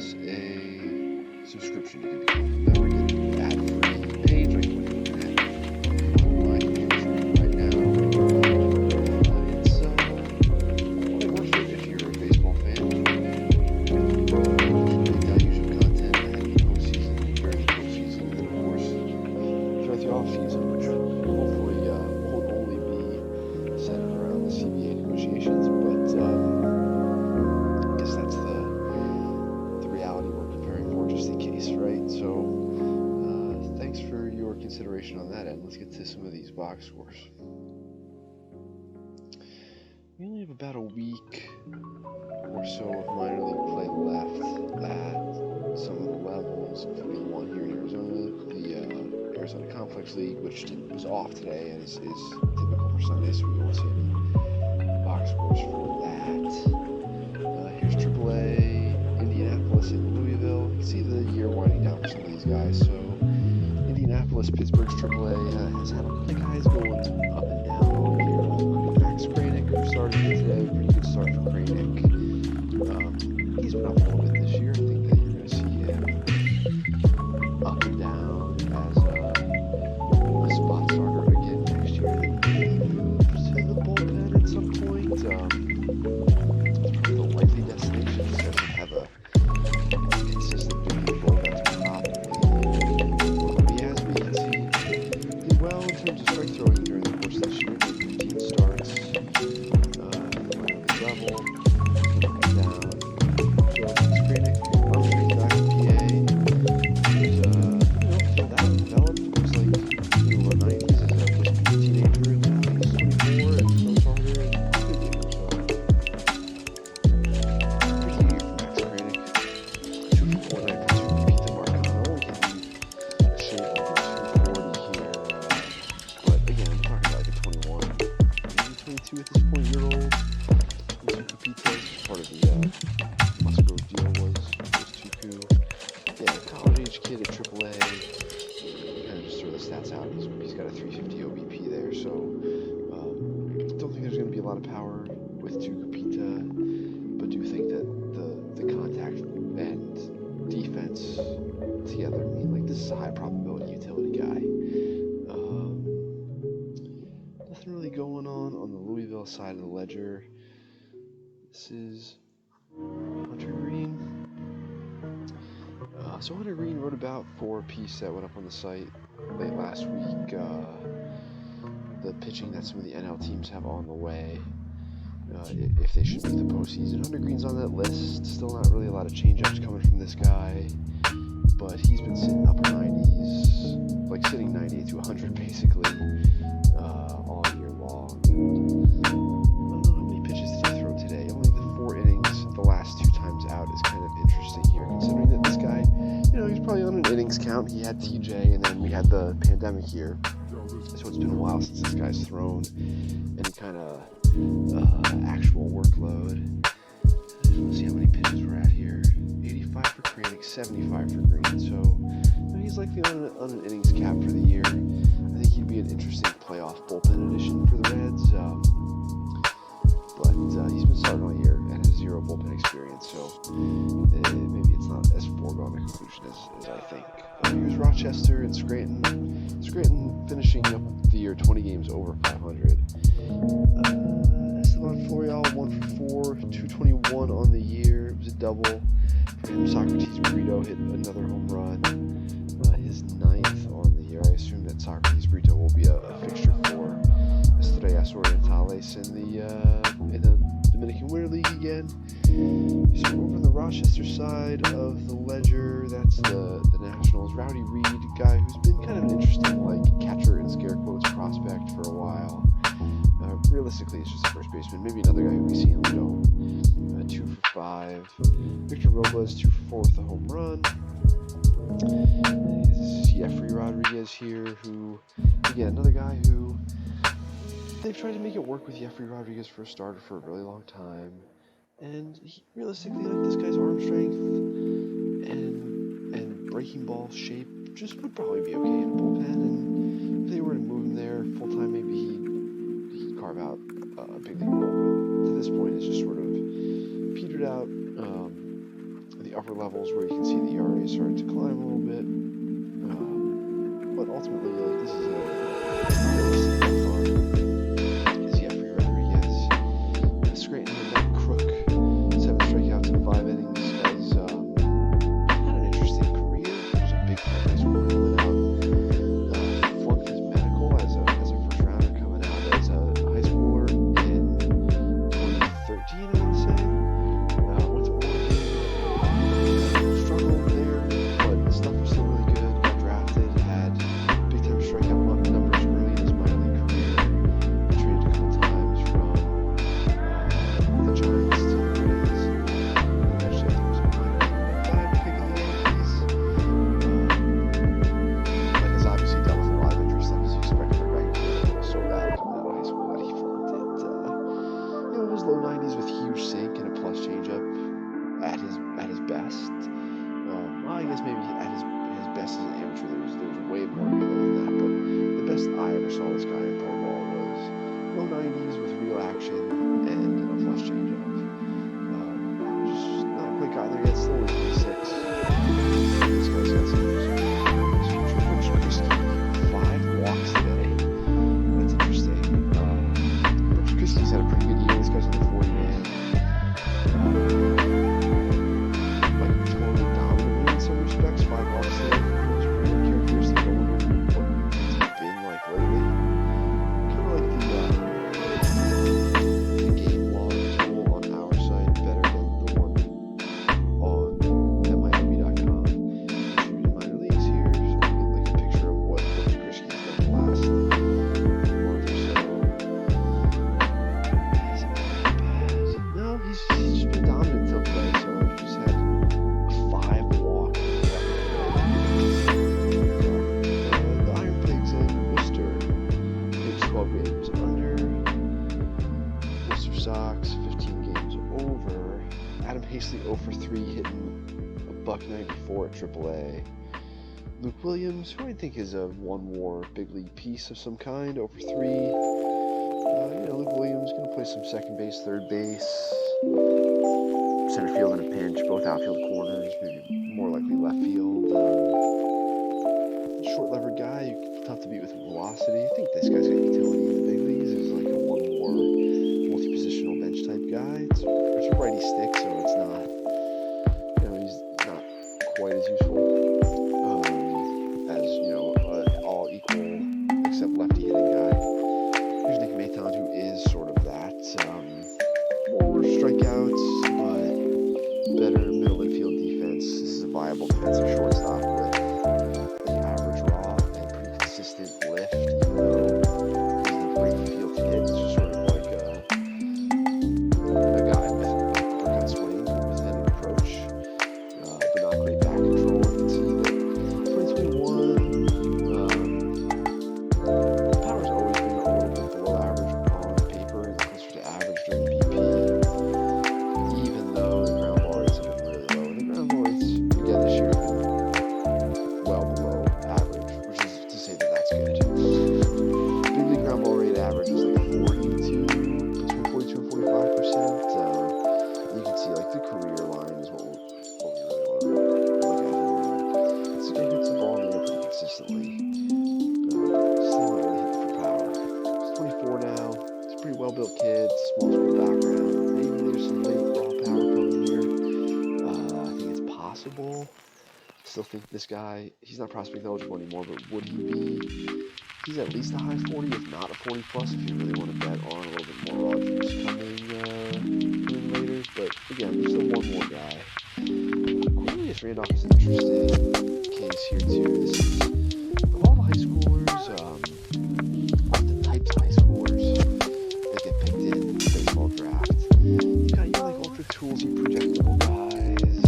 us a subscription. You can become a member, get an ad-free page like what you're looking at on my computer screen right now. It's quite worth it if you're a baseball fan. Great values of content ahead of the postseason, during the postseason, and then of course throughout the offseason, which hopefully won't only be centered around the CBA negotiations, but I guess that's the reality we're preparing for just in case, right? So thanks for your consideration on that end. Let's get to some of these box scores. We only have about a week or so of minor league play left at some of the levels of League One here in Arizona. The Arizona Complex League, which was off today and is typical for Sunday, so we won't see any box scores for that. Here's AAA, Indianapolis, and Louisville. You can see the year winding down for some of these guys. So Indianapolis, Pittsburgh's AAA has had a lot of guys going up and down all year. Max Kranick, who started here today, pretty good start for Kranick. He's been up a little bit this year. I think that you're going to see him up and down as a spot starter again next year. Maybe moves to the bullpen at some point. It's probably the likely destination. These guys would have a consistent big bullpen to top what he has, but you can see did well in terms of strike throwing during the course of this year. 15 starts, level, up and down. So it's Kranick, Armstrong back in PA. He's filled out, developed. Looks like low 90s as a first teenager, and now he's 24 and throws harder and good gamer. So pretty good year for Max Kranick. 2 for 4.92 beat the Marcano. Only getting a shade under 240 here. But again, I'm talking about like a 21, maybe 22 at this point year old. Part of the Musgrove deal was Tuku. Yeah, college-age kid at AAA. Kind of just throw the stats out. He's got a 350 OBP there, so don't think there's going to be a lot of power with Tucupita, but do think that the contact and defense together mean like this is a high probability utility guy. Nothing really going on the Louisville side of the ledger. This is Hunter Green. So Hunter Green wrote about for a piece that went up on the site late last week, the pitching that some of the NL teams have on the way, if they should make the postseason. Hunter Green's on that list. Still not really a lot of change-ups coming from this guy, but he's been sitting upper 90s, like sitting 98 to 100 basically, all year long. And I don't know how many pitches did he throw today. Only the 4 innings the last 2 times out is kind of interesting here, considering that this guy, he's probably on an innings count. He had TJ, and then we had the pandemic year, so it's been a while since this guy's thrown any kind of actual workload. Let's see how many pitches we're at here. 85 for Kranick, 75 for Green, so he's likely on an innings cap for the year. I think he'd be an interesting playoff bullpen addition for the Reds. But he's been starting all year and has 0 bullpen experience, so maybe it's not as foregone a conclusion as I think. Here's Rochester and Scranton. Scranton finishing up the year 20 games over 500. Esteban Florial 1 for 4, 221 on the year. It was a double for him. Socrates Brito hit another home run, his 9th on the year. I assume that Socrates Brito will be a fixture for Estrellas Orientales in the Dominican Winter League again. So over on the Rochester side of the ledger, that's the Nationals. Rowdy Reed, guy who's been kind of an interesting catcher in scare quotes prospect for a while. Realistically, it's just a first baseman. Maybe another guy who we see in Lido. 2 for 5. Victor Robles 2 for 4 with a home run. This is Jeffrey Rodriguez here, who, again, another guy who they've tried to make it work with Jeffrey Rodriguez for a starter for a really long time, and realistically, this guy's arm strength and breaking ball shape just would probably be okay in a bullpen. And if they were to move him there full time, maybe he'd carve out a big league role. But to this point, it's just sort of petered out. The the upper levels where you can see the ERA started to climb a little bit. But ultimately, like, this is a fun. Is Jeffrey Rodriguez. Scranton with that crook. 7 strikeouts in 5 innings. This guy's had an interesting career. He was a big time high schooler coming out. Flunked his medical as a first rounder coming out as a high schooler in 2013, I want to say. Went to Oregon. Struggled there, but the stuff was still really good. Got drafted. Had big time strikeout numbers early in his minor league career. Traded a couple times from the Giants to the Rays. Eventually, I think it was a minor league 5 pick of the Yankees. But has obviously dealt with a lot of injury stuff as you expect for a guy who was so bad coming out of high school that he flunked it. It was low 90s with huge sink and a plus changeup at his best. Well, I guess maybe at his best as an amateur, there was way more relay than that. But the best I ever saw this guy in pro ball was low 90s with real action and a plus changeup. Just not a quick guy there yet. Still only 26. This guy's got some future. 5 walks today. That's interesting. Brooks Christie's had a pretty good year. This guy's on the 40-man. Like, totally dominant in some respects. 5 walks today. It's pretty characteristic. I wonder what it's been like lately. Kind of like the game log tool on our site, better than the one on MILB.com. Shooting minor leagues here, so we get like a picture of what Brooks Christie's done the last month or so. Hasn't been that bad. No, he's just been dominant until today, so he's just had a 5 walk. The Iron Pigs in Worcester. Pigs 12 games under. Worcester Sox 15 games over. Adam Hastley 0 for 3, hitting a $194 at AAA. Luke Williams, who I think is a one-war big league piece of some kind, 0 for 3. Luke Williams going to play some second base, third base, center field in a pinch, both outfield corners, maybe more likely left field. Short-levered guy, tough to beat with velocity. I think this guy's got utility in the big leagues. He's like a one-war multi-positional bench type guy. It's a righty stick, so it's not, he's not quite as useful as, all equal except lefty hitting guy. Here's Nick Maton, who is sort of that. More strikeouts, but better middle infield defense. This is a viable defensive shortstop with an average raw and pretty consistent lift, even though he's a great field to hit. It's just sort of like a guy with a uppercut swing with an approach, but not great back control. You can see that 2021, power's always been a little bit below average on paper and closer to average during BP, even though the ground ball rates have been really low. And the ground ball rates, again, this year have been well below average, which is to say that that's good. Big league ground ball rate average was like between 42 and 45%. You can see like the career line is what we really want to look at here. This guy hits the ball in the air pretty consistently. Still not really hitting for power. He's 24 now. He's a pretty well-built kid, small school background. Maybe there's some late raw power coming here. I think it's possible. Still think this guy, he's not prospect eligible anymore, but would he be? He's at least a high 40, if not a 40 plus, if you really want to bet on a little bit more raw juice coming later. But again, there's still one more guy. Cornelius Randolph is an interesting case here too. This is of all the high schoolers, the types of high schoolers that get picked in the baseball draft. You got your like ultra toolsy projectable guys,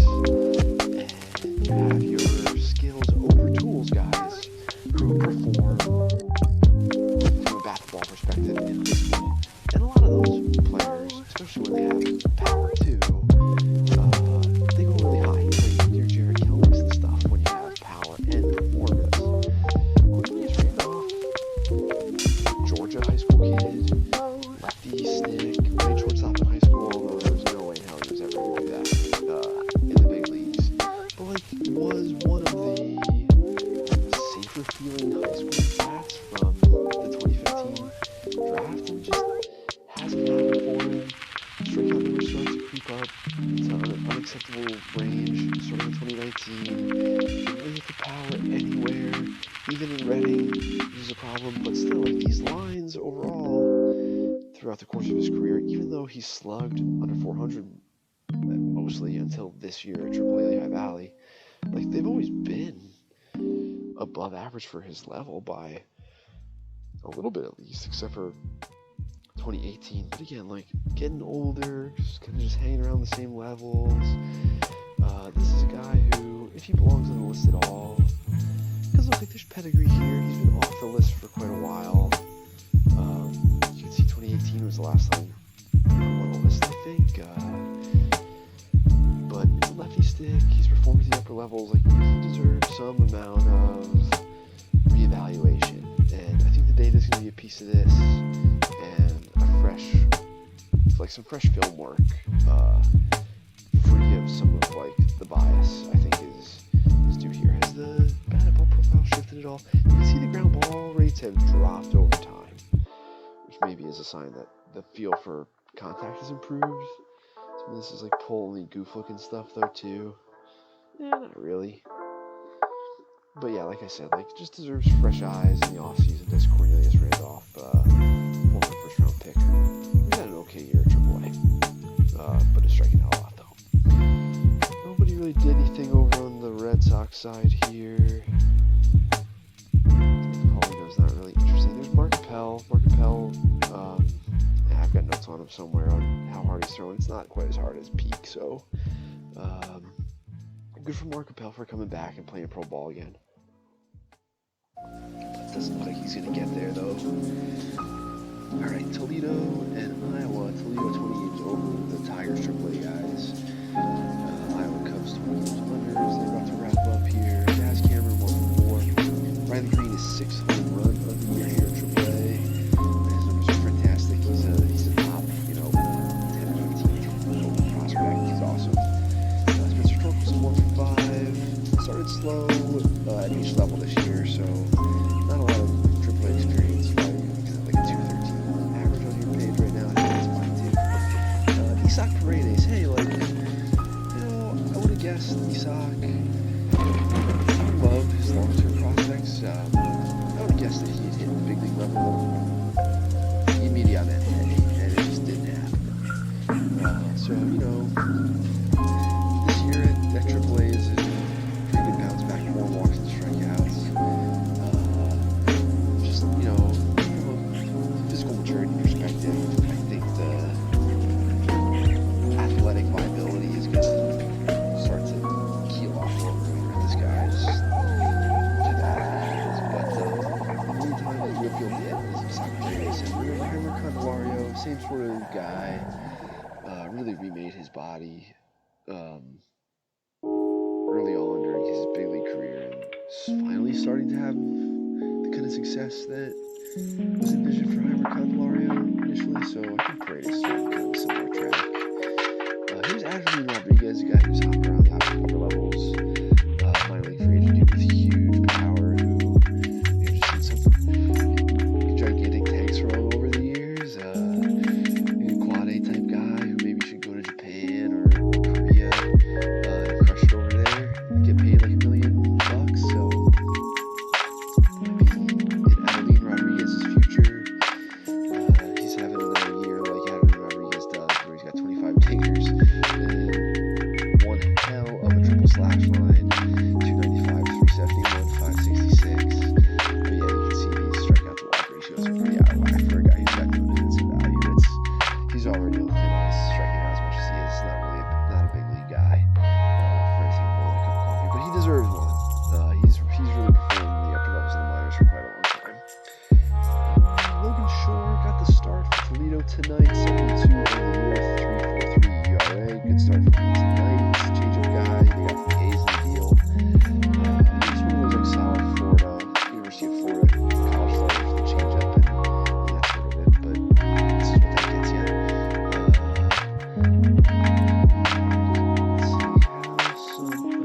and you have your skills over tools guys who perform from a basketball perspective in high school. And a lot of those players, especially when they have power too, they go really high. Like your Jared Kelloggs and stuff when you have power and performance. Cornelius Randolph, Georgia high school kid, lefty stick, played shortstop in high school, although there was no way in hell he was ever going to do to creep up to an unacceptable range starting in 2019. Didn't really hit the power anywhere. Even in Reading, which is a problem, but still, like, these lines overall throughout the course of his career, even though he slugged under 400 mostly until this year at AAA Lehigh Valley, like, they've always been above average for his level by a little bit at least, except for 2018. But again, like, getting older, just kind of just hanging around the same levels. This is a guy who, if he belongs on the list at all, because look, like, there's pedigree here. He's been off the list for quite a while. You can see 2018 was the last time he was on the list, I think. But it's a lefty stick. He's performed at the upper levels. Like, he deserves some amount of reevaluation. And I think the data is going to be a piece of this, and some fresh film work, free of some of, like, the bias, I think is due here. Has the batted ball profile shifted at all? You can see the ground ball rates have dropped over time, which maybe is a sign that the feel for contact has improved. Some of this is like pull-only goof-looking stuff though too. Not really. But yeah, like I said, like, just deserves fresh eyes in the offseason. Does Cornelius Randolph, former first-round pick. He had an okay year at AAA, but is striking out a lot though. Nobody really did anything over on the Red Sox side here. Paulino's not really interesting. There's Mark Appel. I've got notes on him somewhere on how hard he's throwing. It's not quite as hard as Peak, so good for Mark Appel for coming back and playing pro ball again. Doesn't look like he's going to get there, though. Alright, Toledo and Iowa. Toledo 20 games over the Tigers AAA guys. Iowa Cubs 20 games under as they're about to wrap up here. Jazz Cameron 1-4. Riley Green is 6th home run of the year here at AAA. His numbers are fantastic. He's a top, 10 or 15 prospect. He's awesome. Spencer Torkel's 1-for-5. Started slow at each level this year, so not a lot of AAA experience. Probably like a 213 average on your page right now. I think that's fine too. Isak Paredes, hey, like, I would have guessed Isak. I love his long-term prospects. I would have guessed that he'd hit the big league level immediatamente, and it just didn't happen. So, this year at AAA is a pretty good bounce back, more walks and strikeouts. From a physical maturity perspective, I think the athletic viability is going to start to keel off a little bit with this guy. Just to that. But in the meantime, the real field hit is Socrates, and Heimer Candelario, same sort of guy. Really remade his body early on during his big league career, and finally starting to have the kind of success that was envisioned for Heimer Candelario initially. So I think Paredes is on kind of a similar track. Here's Adrian Rodriguez, a guy who's hopping around the upper levels, minor league free agent, dude with huge power who just did some gigantic tanks throw over the years. Quad A type guy who maybe should go to Japan or Korea and crush it over there, get paid like $1 million. So maybe in Adeline Rodriguez's future, he's having another year like Adeline Rodriguez does, where he's got 25 dingers and one hell of a triple slash line, 295, 371, 566. But yeah, you can see these strikeout to walk ratios are pretty out of whack for a guy who's got no defensive value. He's already striking out as much as he is. He's not a big league guy for anything more than a cup of coffee, but he deserves one. He's really performed in the upper levels of the minors for quite a long time. Logan Shore got the start for Toledo tonight, 7-2 on the year, 3.43 ERA. Good start for him tonight. He's a change-up guy. They got the A's in the deal. He's one of those like solid University of Florida college players with the change-up and that sort of it. But this is what that gets you.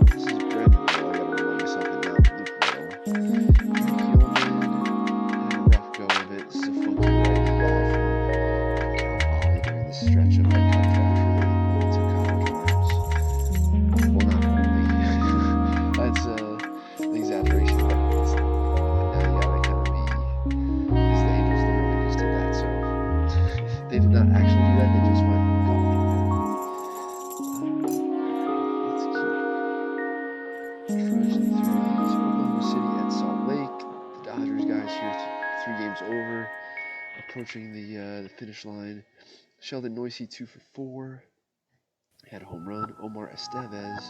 This is Brandon Rowe. I gotta remind myself that now. Luke Rowe. Had a rough go of it. This is a funky right ball from Cal Poly during this stretch of my contract for approaching the finish line. Sheldon Noisy 2 for 4. Had a home run. Omar Estevez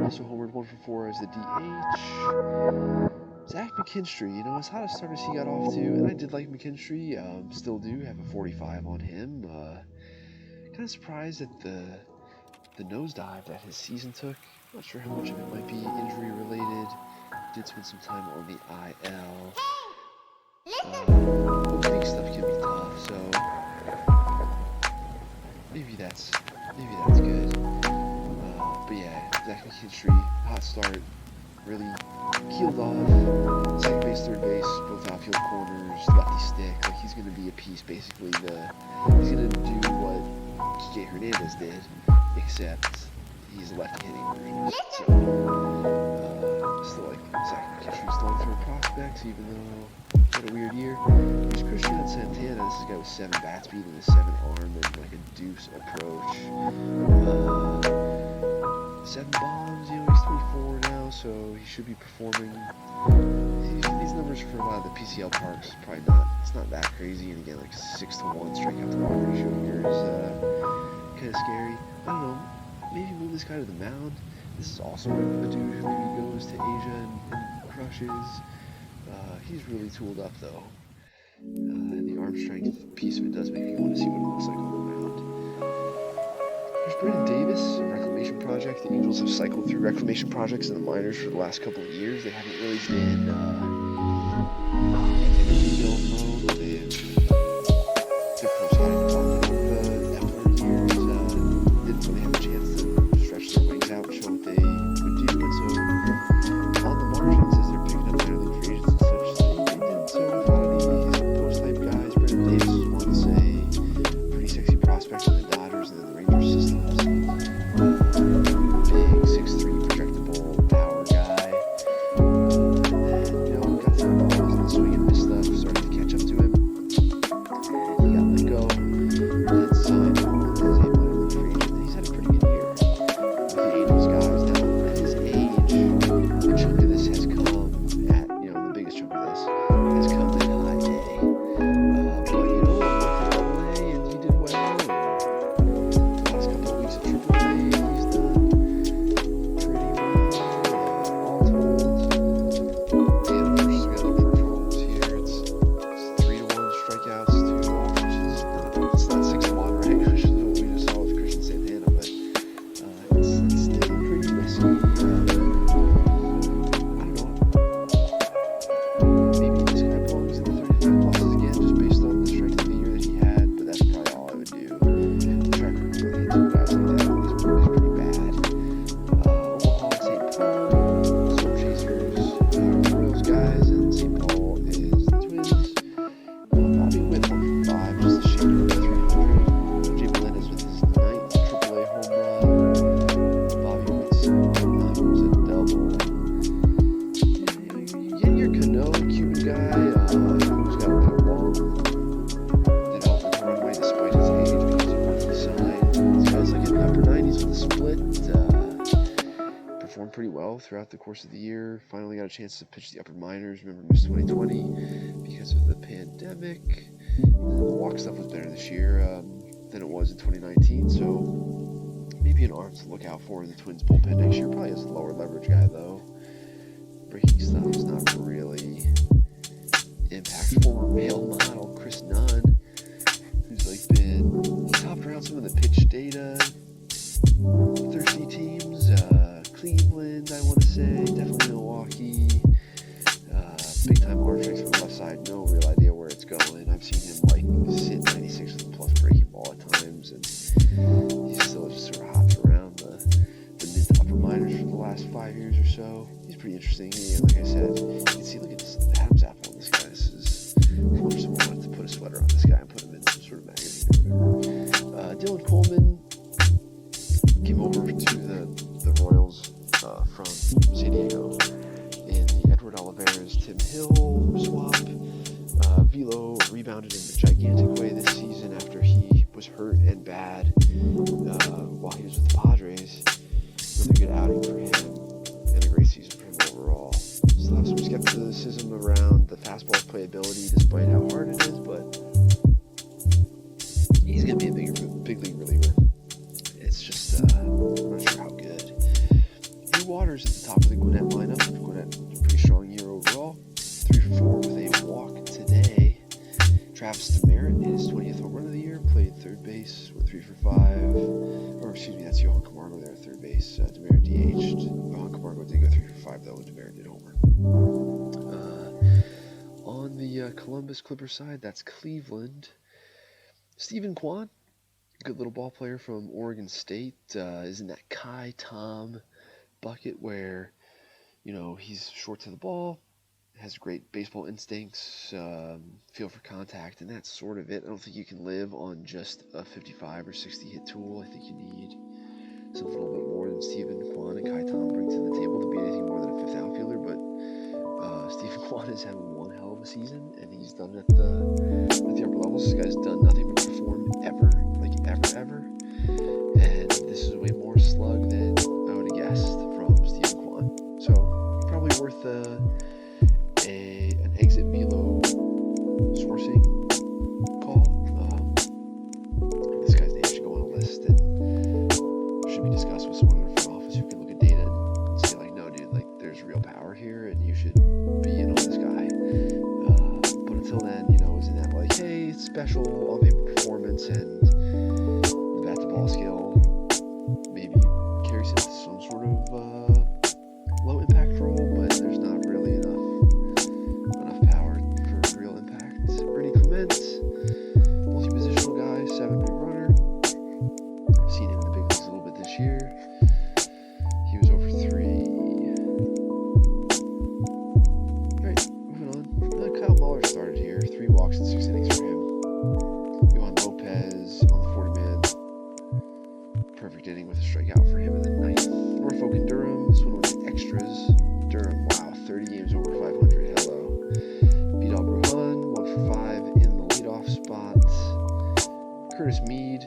also homered 1 for 4 as the DH. Zach McKinstry, as hot a start as he got off to, and I did like McKinstry, still do have a 45 on him. Kind of surprised at the nosedive that his season took. Not sure how much of it might be injury related. Did spend some time on the IL. Opening stuff can be tough, so maybe that's good. But yeah, Zach McKinstry, hot start, really keeled off. Second base, third base, both outfield corners, lefty stick. Like he's going to be a piece, basically. He's going to do what J. Hernandez did, except he's a lefty hitting version of it. So, still like Zach McKinstry's long-term prospects, even though he had a weird year. There's Christian Santana. This is a guy with 7 bat speed and a 7 arm and like a deuce approach. 7 bombs, he's 24 now, so he should be performing. These numbers for a lot of the PCL parks, probably it's not that crazy, and again, like 6-to-1 strikeout to walk ratio here is kind of scary. I don't know, maybe move this guy to the mound. This is also a dude who maybe goes to Asia and crushes. He's really tooled up though, and the arm strength piece of it does make me want to see what it looks like on the mound. There's Brendan Davis, a reclamation project. The Angels have cycled through reclamation projects in the minors for the last couple of years. They haven't really been in rebuild mode. Their pro-scouting department over the after years didn't really have a chance to stretch their wings out and show what they would do. And so on the margins, as they're picking up minor league free agents and such, they didn't. So with a lot of these post-type guys, Brendan Davis is one to say pretty sexy prospect in the Dodgers and the Rangers systems. Big 6'3" projectable power guy. And then, got some balls in the swing and miss stuff, started to catch up to him. And he got let go. Then signed on as a minor league free agent. He's had a pretty good year with the Angels guys. Now, at his age, a chunk of this has come at, the biggest chunk of this has come in high A. But, went to AA and he did well. The last couple of weeks at AAA, he's done pretty well. All told, and of course, got the peripherals here. It's 3-to-1 strikeouts to walks, which is it's not 6-to-1, right? Which is what we just saw with Christian Santana, but it's still pretty risky. I don't know. Maybe this guy belongs in the 35 pluses again, just based on the strength of the year that he had, but that's probably all I would do. The track record really into guys like that is pretty bad. Omaha, St. Paul, Storm Chasers, Royals guys, and St. Paul is the Twins. Bobby Witt 1 for 5, just a shade over 300. Jay Melendez with his 9th AAA home run. Bobby Witt's 9 was a double. You get your Cano, Cuban guy, who's got a bit of long developmental runway despite his age because of what he signed. These guys like in the upper 90s with a split. Performed pretty well throughout the course of the year. Finally got a chance to pitch the upper minors. Remember, missed 2020 because of the pandemic. The walk stuff was better this year than it was in 2019, so maybe an arm to look out for in the Twins bullpen next year. Probably as a lower leverage guy though. Breaking stuff is not really impact. Former male model Chris Nunn, who's like been topped around some of the pitch data. Thirsty teams, Cleveland, I want to say, definitely Milwaukee. Big time arm strength from the left side, no real idea where it's going. I've seen him like sit 96 with a plus breaking ball at times, and he's still just sort of hopped around the mid to upper minors for the last 5 years or so. He's pretty interesting. And like I said, you can see, look at this Adam's apple on this guy. This is how much someone wanted to put a sweater on this guy and put him in some sort of magazine or whatever. Dylan Coleman came over to the Royals from San Diego in the Edward Olivares, Tim Hill swap. Velo rebounded in a gigantic way this season after he was hurt and bad while he was with the Padres. Really good outing for him and a great season for him overall. Still have some skepticism around the fastball's playability despite how hard it is, but Myers at the top of the Gwinnett lineup. Gwinnett, pretty strong year overall. 3 for 4 with a walk today. Travis Demerit, his 20th home run of the year, played third base with 3 for 5. Or excuse me, that's Johan Camargo there at third base. Demerit DH'd. Johan Camargo did go 3 for 5 though, and Demerit did homer. On the Columbus Clippers side, that's Cleveland. Stephen Kwan, good little ball player from Oregon State, is in that Kai Tom bucket where, you know, he's short to the ball, has great baseball instincts, feel for contact, and that's sort of it. I don't think you can live on just a 55 or 60 hit tool. I think you need something a little bit more than Stephen Kwan and Kai Tom bring to the table to be anything more than a fifth outfielder, but Stephen Kwan has had one hell of a season, and he's done it at the upper levels. This guy's done nothing but perform ever, and this is way more slug than I would have guessed from Stephen Kwan. So probably worth an exit velo sourcing call. This guy's name should go on a list and should be discussed with someone in the front office who can look at data and say, like, no, dude, like, there's real power here, and you should be in on this guy. But until then, you know, isn't that like, hey, it's special on paper performance and the bat to ball skill maybe carries him to some sort of low impact role, but there's not really enough power for real impact. Ernie Clement, multi-positional guy, 7-rig runner. I've seen him in the big leagues a little bit this year. He was over 3. Right, moving on. Kyle Muller started here. 3 walks and 6 innings for him. Yohan Lopez on the 40-man. Perfect inning with a strikeout for him in the 9th. Norfolk and Durham. This one was extras. Durham, wow, 30 games over 500. Hello. Vidal Brujan, 1 for 5 in the leadoff spot. Curtis Mead.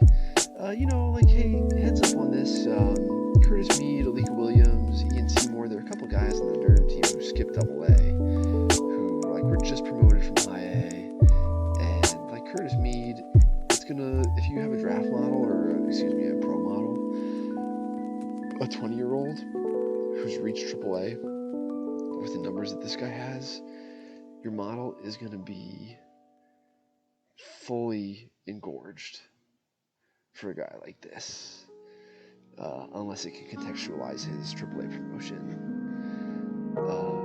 You know, like, hey, heads up on this. Curtis Mead, Alika Williams, Ian Seymour. There are a couple guys on the Durham team who skipped Double-A, who, like, were just promoted from High A. And, like, Curtis Mead, it's gonna, if you have a draft model, or, a pro model, a 20-year-old who's reached Triple-A with the numbers that this guy has, your model is going to be fully engorged for a guy like this, unless it can contextualize his AAA promotion.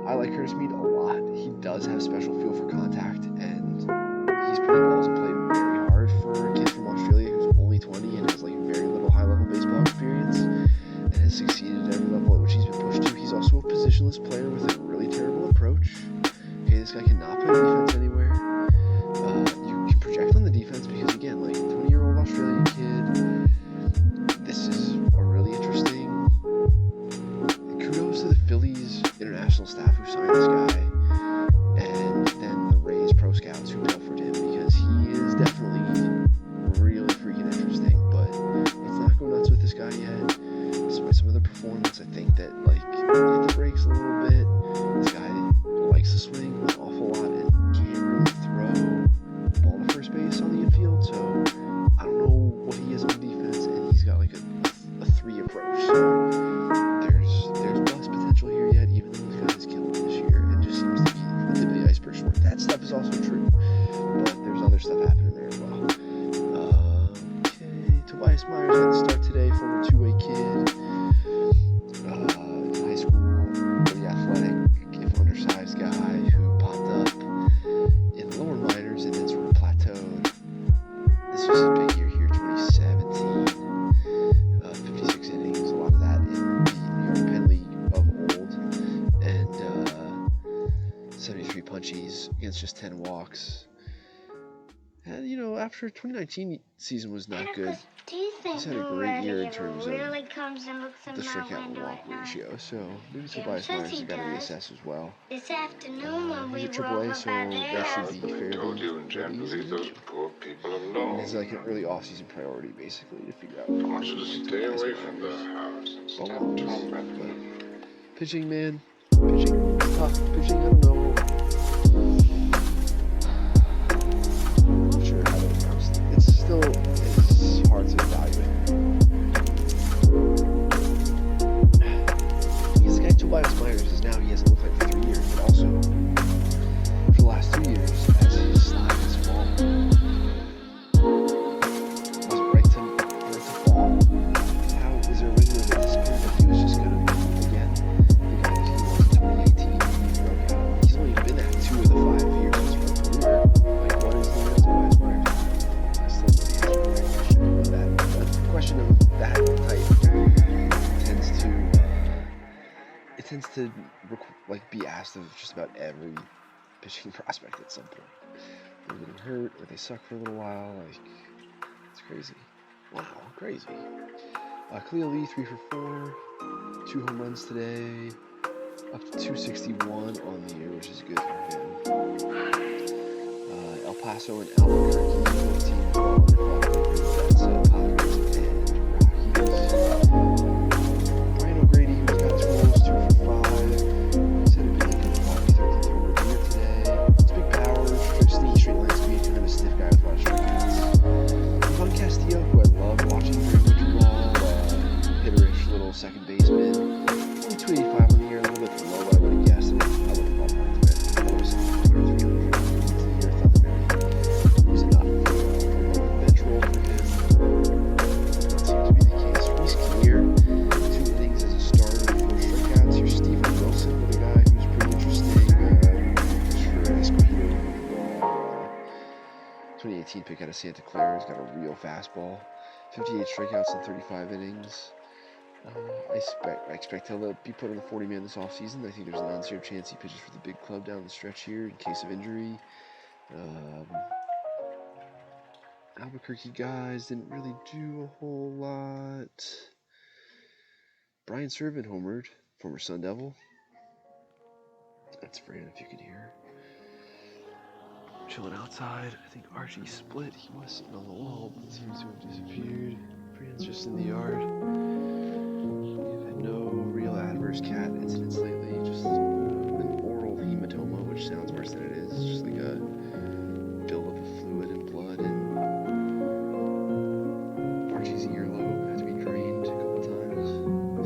I like Curtis Mead a lot. He does have special feel for contact, and he's putting balls in play very hard for a kid from Australia who's only 20 and has like very little high-level baseball experience and has succeeded at every level at which he's been pushed to. He's also a positionless player with a really terrible approach. Okay, this guy cannot play defense anywhere. You can project on the defense because, again, like, 20-year-old Australian kid, this is a really interesting... Kudos to the Phillies international staff who signed this guy, and then the Rays pro scouts who pilfered him, because he is definitely really freaking interesting, but let's not go nuts with this guy yet. Despite some of the performance, I think that, like, hit the brakes a little bit. This guy likes to swing an awful lot and can't really throw the ball to first base on the infield, so I don't know what he is on defense, and he's got like a 3 approach, so there's bust potential here yet, even though this guy is killing this year and just seems to be the tip of the iceberg short. That stuff is also true, but there's other stuff happening there as well. Okay, Tobias Myers got the start today, former two-way kid. High school, really athletic, if undersized guy who popped up in the lower minors and then sort of plateaued. This was his big year here, 2017. 56 innings, a lot of that in the New York Penn League of old, and 73 punchies against just 10 walks. And, you know, after 2019 season was not good, he's had a great year in terms of the strikeout and walk ratio, so maybe Tobias Myers has got to reassess as well. This afternoon when we He's at AAA, so that should be fairly easy. And it's like an early off-season priority, basically, to figure out. I want you to stay away from the house and stop tormenting me. Pitching, man. Pitching. Tough. Pitching, I don't know. I'm not sure how that goes. It's hard to evaluate. This guy tends to be asked of just about every pitching prospect at some point. They're getting hurt or they suck for a little while. It's crazy. Wow, crazy. Khalil Lee, 3 for 4, 2 home runs today, up to 261 on the year, which is good for him. El Paso and Albuquerque, both teams fall under 500. That's Padres and Rockies. Brian O'Grady, who's got 2 goals, 2 for 5. He's had a busy good Rocky 13th homer of the year today. It's big power, straight line speed, kind of a stiff guy with a lot of strikeouts. Ivan Castillo, who I love watching during winter ball, hitterish little second baseman. Only 285 on the year, a little bit below what I would have guessed. I would have thought that was 300 to the year. Thought that maybe was enough for a bench role for him. That seems to be the case. Reese Kinnear, 2 innings as a starter, 4 strikeouts. Here's Steven Wilson, another guy who's pretty interesting. For Escogido, 2018 pick out of Santa Clara. He's got a real fastball. 58 strikeouts in 35 innings. I expect he'll be put on the 40-man this offseason. I think there's an uncertain chance he pitches for the big club down the stretch here in case of injury. Albuquerque guys didn't really do a whole lot. Brian Servant homered, former Sun Devil. That's Fran, if you can hear. Chilling outside. I think Archie split. He was sitting on the wall, but seems to have disappeared. Fran's just in the yard. We've had no real adverse cat incidents lately. Just an oral hematoma, which sounds worse than it is. It's just like a buildup of fluid and blood, and Archie's earlobe had to be drained a couple times.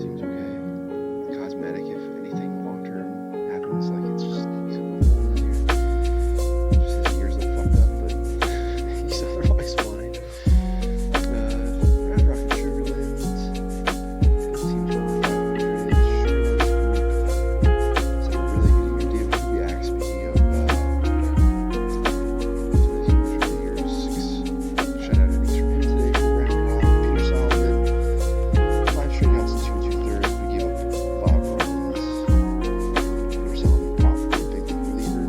Seems okay. Cosmetic, if anything long term happens, it's just he's a little hole in here. Just his ears look fucked up, but he's otherwise fine. Red Rock and Sugarland seems over 500. It's a really good year. David Kubiak, speaking of shutout innings from him today from Brandon Rock, Peter Solomon, 5 strikeouts and 2 2/3. We gave up 5 runs. Peter Solomon, probably a big league reliever.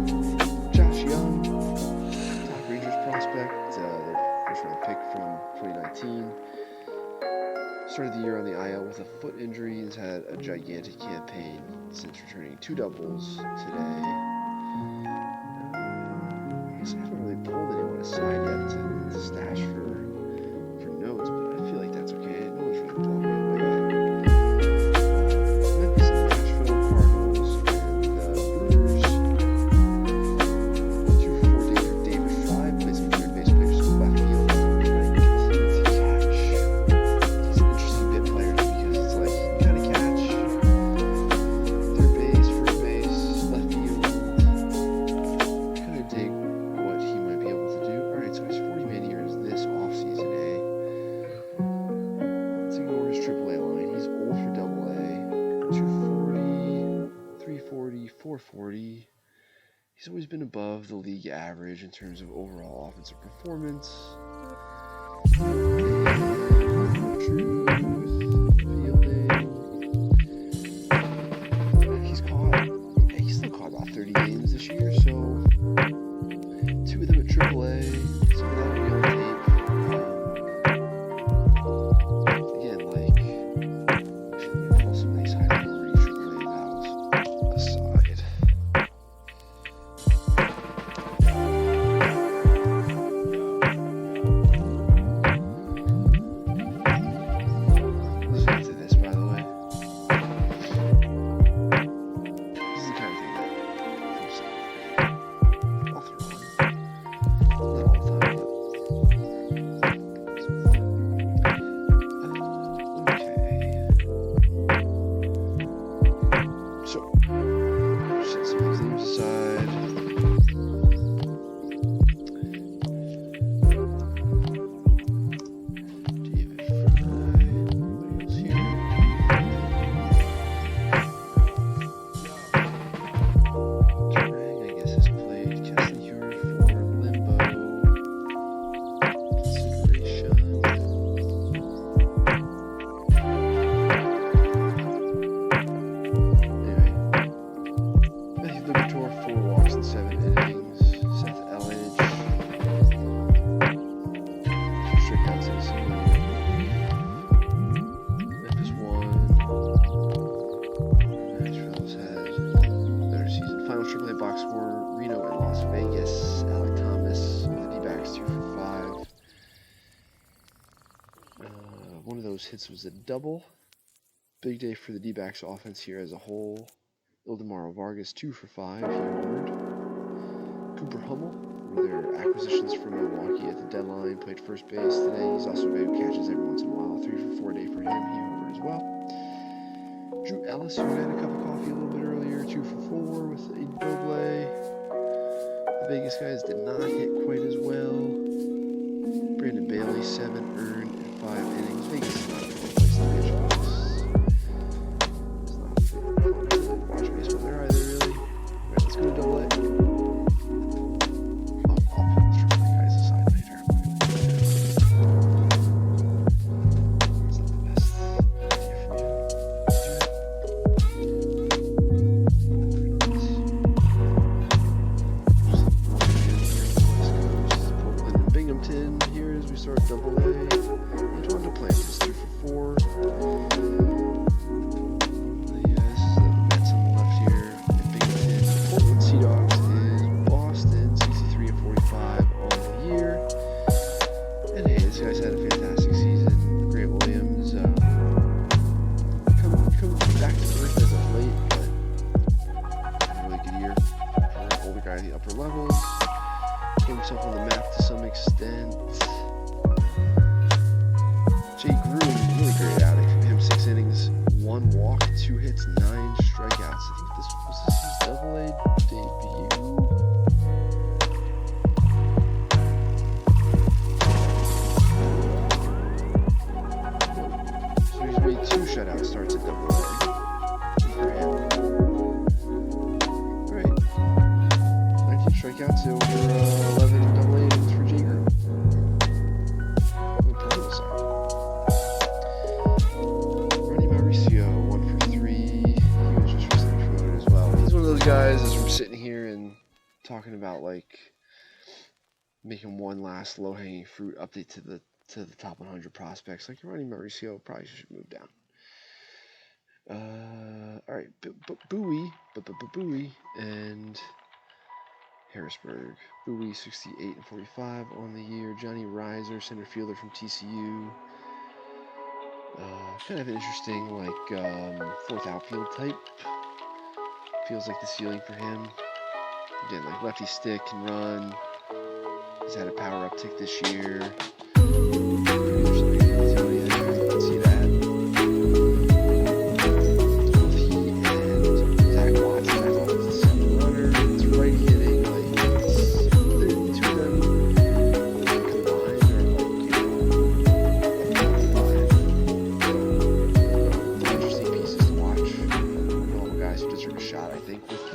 Josh Young, top Rangers prospect, their first round pick from 2019. Started the year on the IL with a foot injury. He's had a gigantic campaign since returning 2 doubles today. I guess I haven't really pulled anyone aside yet to stash for notes, but I feel like that's okay. No one's really blowing me away yet. Memphis and Nashville Cardinals and Brewers. 2 for 4 David Fry plays some third base, plays some left field. Trying to continue to catch. He's an interesting bit player because it's like you gotta catch third base, first base, left field. Kind of dig what he might be able to do. Alright, so his 40-man year is this offseason, Let's ignore his AAA line. He's old for AA. 240, 340, 440. He's always been above the league average in terms of overall offensive performance. He's still caught about 30 games this year, so 2 of them at AAA, some of that will be on tape. Again, pull some of these high priority AAA valves aside. those hits was a double. Big day for the D-backs offense here as a whole. Ildemaro Vargas 2 for 5, he homered. Cooper Hummel, one of their acquisitions from Milwaukee at the deadline, played first base today. He's also a guy who catches every once in a while. 3 for 4 day for him, he homered as well. Drew Ellis, who had a cup of coffee a little bit earlier, 2 for 4 with a double. The Vegas guys did not hit quite as well. Brandon Bailey, 7 earned in 5 innings. Vegas is not a fun place to pitch, folks. It's not fun to watch baseball there either, really. Alright, let's go to double A. I'll pull the triple A guys aside later. It's not the best idea for me to do it. Binghamton here as we start double A. Antoine Duplantis 2 for 4. Yes, the Mets on the left here. And Binghamton. Portland Sea Dogs is Boston 63 and 45 on the year. And hey, this guy's had a fantastic season. Grant Williams come back to earth as of late, but a really good year for an older guy in the upper levels. Put himself on the map to some extent. Jay Groom, really great outing from him. 6 innings, 1 walk, 2 hits, 9 strikeouts. I think this was his double A debut. So he's made 2 shutout starts at double A for him. Alright. 19 strikeouts over 11 double A innings for Jay Groom. Ronnie Mauricio, 1 for 3. He was just recently promoted as well. He's one of those guys, as we're sitting here and talking about like making one last low-hanging fruit update to the top 100 prospects. Like Ronnie Mauricio probably should move down. All right, Bowie and Harrisburg. Bowie 68 and 45 on the year. Johnny Reiser, center fielder from TCU. Kind of an interesting, like, 4th outfield type. Feels like the ceiling for him. Again, like lefty stick, can run. He's had a power uptick this year. See that. Both he and Zach Watson, I thought was a 7 runner. It's right hitting, like, the two of them combined are like, interesting pieces to watch. All the guys who deserve a shot, I think, with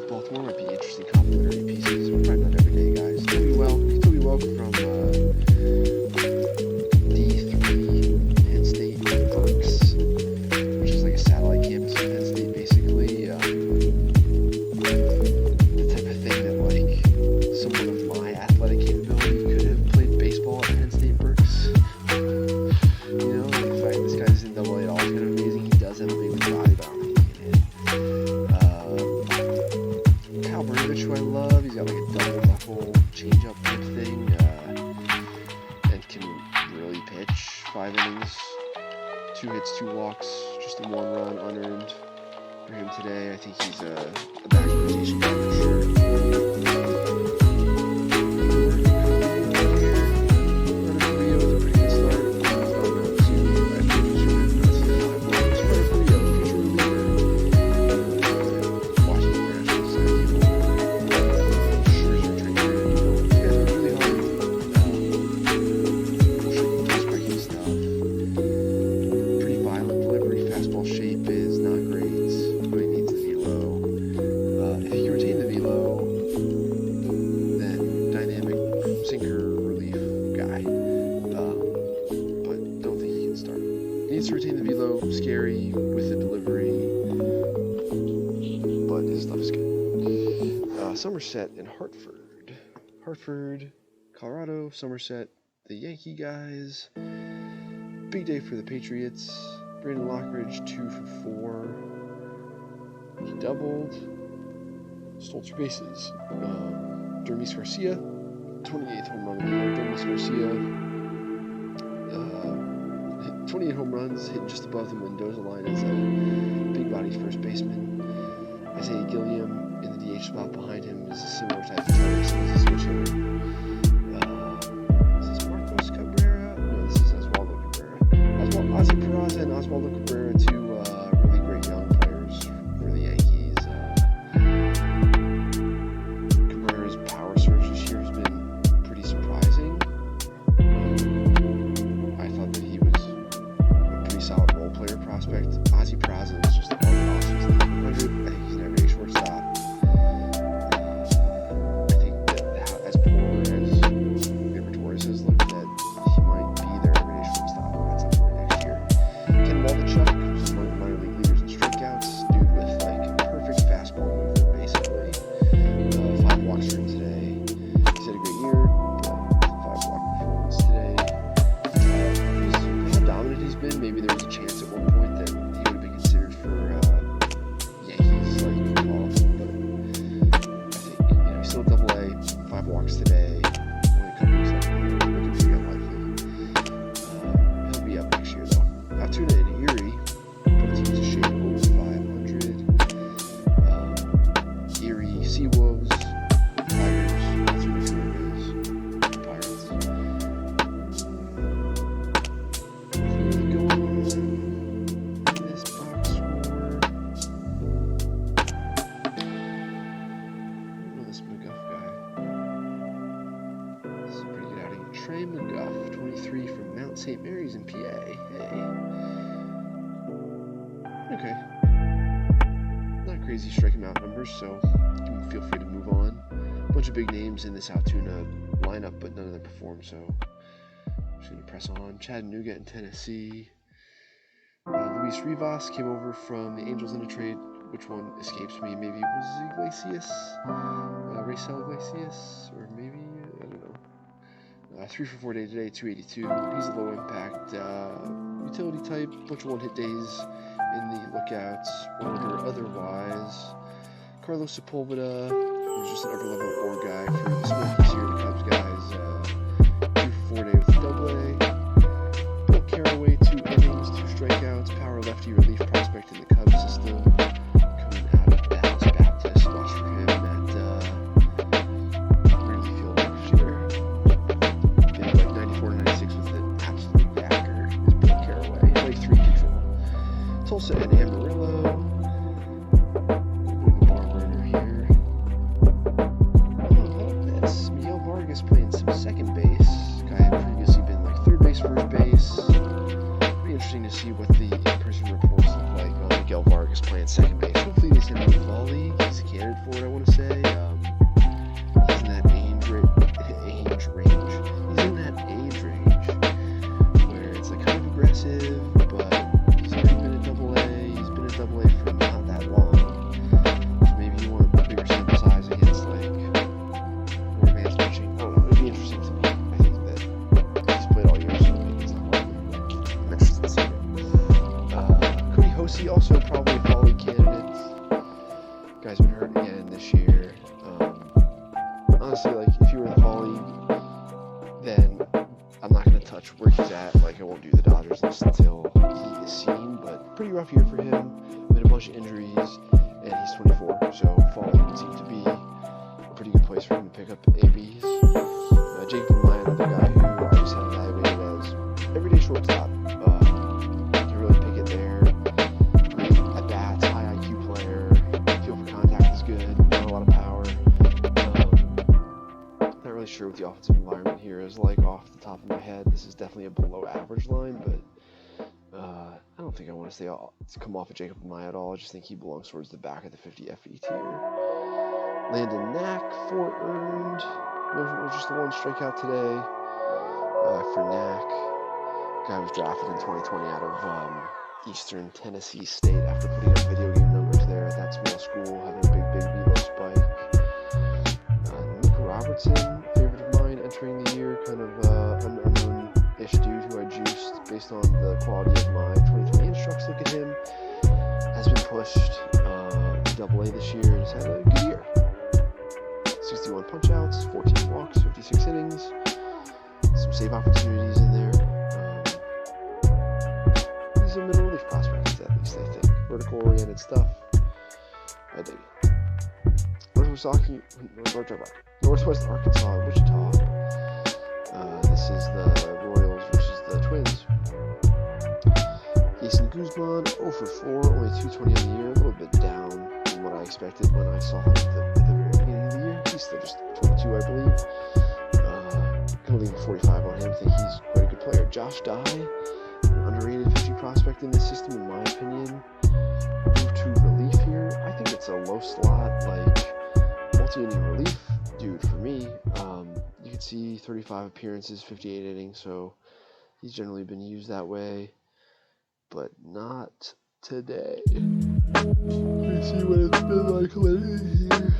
Baltimore might be interesting complementary pieces. We'll find out every day, guys. Toby Welk from D3 Penn State Berks, which is like a satellite campus of Penn State, basically. The type of thing that, like, someone of my athletic capability could have played baseball at Penn State Berks. You know, like, the fact this guy's in AA at all is kind of amazing. He does have a big body, but I don't think he can hit. Kyle Bernavich, who I love, he's got like a double knuckle change-up type thing, and can really pitch. 5 innings, 2 hits, 2 walks, just a 1 run unearned for him today. I think he's a back rotation guy for sure. Needs to retain the velo, scary with the delivery, but his stuff is good. Somerset and Hartford, Colorado, Somerset, the Yankee guys. Big day for the Patriots. Brandon Lockridge, 2 for 4. He doubled, stole 2 bases. Dermis Garcia, 28th home run of the year. Dermis Garcia, 28 home runs, hitting just above the Mendoza line as a big body first baseman. Isaiah Gilliam in the DH spot behind him is a similar type of player, so he's a switcher. Is this Marcos Cabrera? No, this is Oswaldo Cabrera. Ozzy Peraza and Oswaldo Cabrera, two really great young players for the Yankees. Cabrera's power surge this year has been pretty surprising. I thought that he was a pretty solid role player prospect. Ozzy Peraza is just a hard loss. He's 100. I think he's an everyday shortstop. I think that as poor as Gleyber Torres has looked, that he might be their everyday shortstop at some point next year. Ken Waldichuk, who's one of the minor league leaders in strikeouts, dude with like perfect fastball movement, basically. 5 walks for him today. He's had a great year, but 5-walk performance today. How dominant he's been, maybe there was a chance at one point that he would have been considered for Yankees like call-up, but I think he's still at Double-A, 5 walks today. Only a couple weeks left in the year, looking pretty unlikely. He'll be up next year though. Altoona and Erie, both teams a shade over 500. Erie Seawolves, Tigers, Altoona Flames, Pirates. Nothing really going on in this box score. I don't know this McGuff guy. This is a pretty good outing. Trey McGuff, 23 from Mount St. Mary's in PA. Hey. Okay. Not crazy striking out numbers, so you can feel free to move on. A bunch of big names in this Altoona lineup, but none of them performed, so I'm just going to press on. Chattanooga in Tennessee. Luis Rivas came over from the Angels in a trade. Which one escapes me? Maybe it was Iglesias? Racel Iglesias? Or maybe, I don't know. 3 for 4 day today, 282. He's a low impact utility type. Bunch of 1-hit days in the lookouts, order otherwise. Carlos Sepulveda, who's just an upper level ore guy for the Smokies here, the Cubs guys. 3 for 4 day with Double-A. Bill Caraway, 2 innings, 2 strikeouts. Power lefty relief prospect in the Cubs system. Coming out of Dallas Baptist. Watch for him at Wrigley Field next year. Maybe like 94 96 with an absolute dagger is Bill Caraway. Like 3 control. Tulsa and Amarillo. Putting the bar burner here. Oh, how about this? Miguel Vargas playing some second base. Guy had previously been like third base, first base. Pretty interesting to see what the in-person reports look like on Miguel Vargas playing second base. Hopefully he's in the fall league. He's a candidate for it, I want to say. He's in that age range. He's in that age range where it's like kind of aggressive, but he's already been at Double-A. He's been at Double-A for not that long. So maybe you want a bigger sample size against like more advanced pitching. I don't know. It'd be interesting to me. I think that he's played all year, so maybe it's not hard. I'm interested to see it. Cody Hosey, also probably a fall league candidate. Guy's been hurt again this year. Honestly, like if you were in the fall league, then I'm not going to touch where he's at. Like I won't do the Dodgers list until he is seen, but pretty rough year for him. Been a bunch of injuries, and he's 24, so fall league would seem to be a pretty good place for him to pick up ABs. Jacob Maya, another guy who I just had evaluated as everyday shortstop. Can really pick it there. Great at bats, high IQ player. Feel for contact is good. Not a lot of power. Not really sure what the offensive environment here is like off the top of my head. This is definitely a below average line, but I don't think I want to come off of Jacob Maya at all. I just think he belongs towards the back of the 50 FE tier. Landon Knack, 4 earned. Was just the 1 strikeout today for Knack. Guy was drafted in 2020 out of Eastern Tennessee State after putting up video game numbers there at that small school, having a big velo spike. Nick Robertson, favorite of mine entering the year, kind of an unknown-ish dude who I juiced based on the quality of my 2020 instructs. Look at him. Has been pushed to Double-A this year and has had a good year. 61 punch-outs, 14 walks, 56 innings, some save opportunities in there. prospect, at least I think. Vertical-oriented stuff. I dig it. Northwest Arkansas, Wichita. This is the Royals versus the Twins. Jason Guzman, 0 for 4, only 220 on the year, a little bit down from what I expected when I saw him at the very beginning of the year. He's still just 22, I believe. Gonna leave a 45 on him. I think he's quite a good player. Josh Dye, an underrated pitching prospect in this system, in my opinion. Move to relief here. I think it's a low slot, like multi-inning relief dude for me. You can see 35 appearances, 58 innings, so he's generally been used that way, but not today. Let's see what it's been like lately here.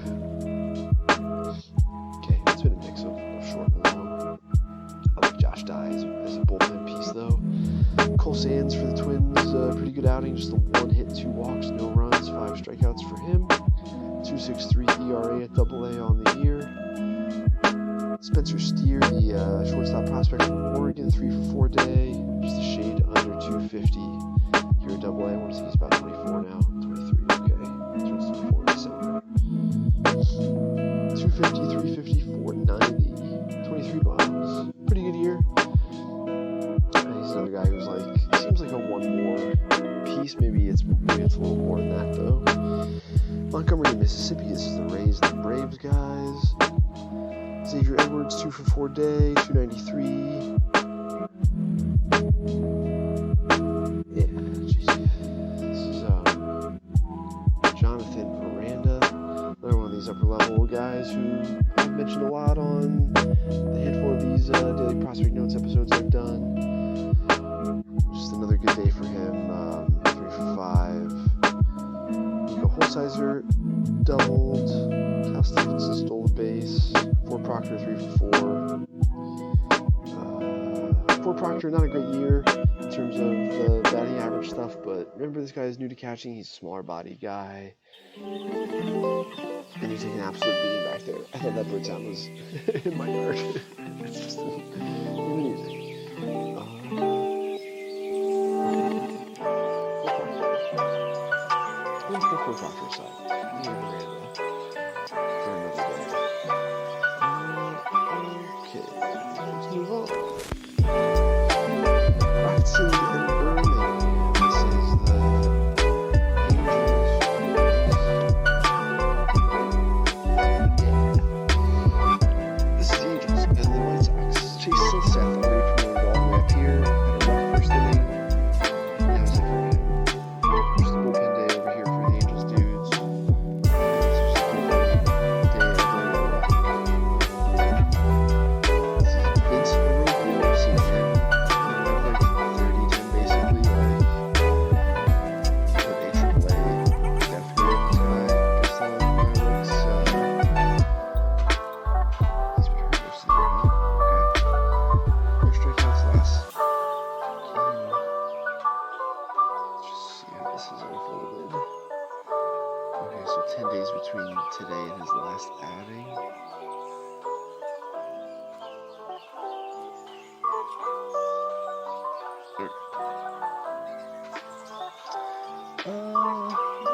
Okay, it's been a mix of short and long. I like Josh Dye as a bullpen piece, though. Cole Sands for the Twins, pretty good outing. Just a 1 hit, 2 walks, no runs, 5 strikeouts for him. 2.63 ERA at AA on the year. Spencer Steer, the shortstop prospect from Oregon, 3 for 4 day. Just a shade under 250 here at AA. I want to see he's about 24 now. 23, okay. Turns 24 in December. 250, 350, 490. 23 bombs. Pretty good year. He's another guy who's like, seems like a 1 more piece. Maybe it's a little more than that, though. Montgomery, Mississippi. This is the Rays and the Braves guys. Xavier Edwards, 2 for 4 day, 293. Yeah, jeez. This is Jonathan Miranda, another one of these upper level guys who I've mentioned a lot on the handful of these Daily Prospect Notes episodes I've done. Just another good day for him. 3 for 5. Nico Holsizer doubled. Cal Stevenson stole the base. Ford Proctor, 3 for 4. Ford Proctor, not a great year in terms of the batting average stuff, but remember, this guy is new to catching. He's a smaller bodied guy. And he's taking an absolute beating back there. I thought that bird sound was in my yard. It's just in music. Let's go Ford Proctor aside. Let's move on. Roxy and Berman. This is the Angels. Yeah. This is the Angels and the White Sox. Chase and Sept already promoted all the way up here. Had a rough first inning. That was it for him. Just a bullpen day over here for the Angels dudes.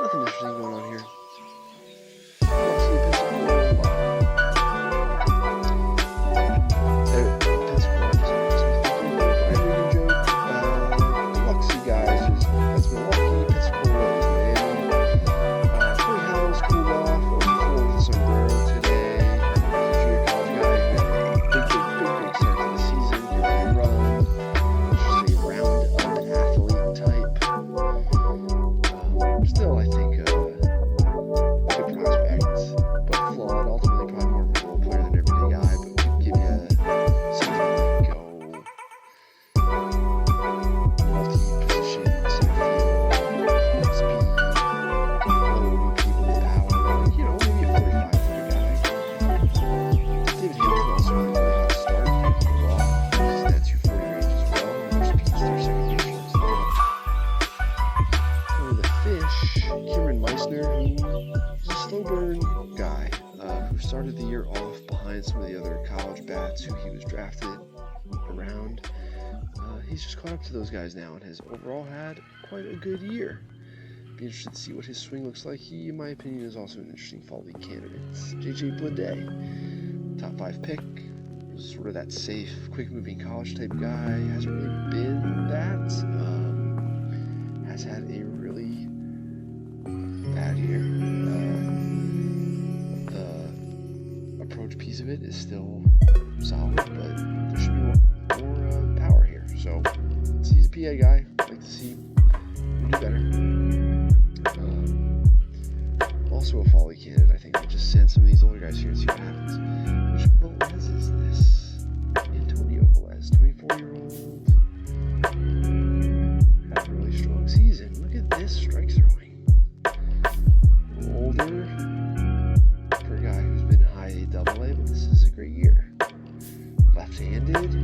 Nothing interesting going on here. Started the year off behind some of the other college bats who he was drafted around. he's just caught up to those guys now and has overall had quite a good year. Be interested to see what his swing looks like. He, in my opinion, is also an interesting fall league candidate. JJ Blade, top 5 pick, was sort of that safe, quick-moving college type guy. Hasn't really been that. Has had a really bad year. The approach piece of it is still solid, but there should be more power here. So, he's a PA guy. I'd like to see him do better. Also a fall league candidate. I think we'll just send some of these older guys here and see what happens. Which Velez is this? Antonio Velez, 24-year-old. Had a really strong season. Look at this strike throwing. A little older for a guy who's been high AA, but this is a great year. Left-handed.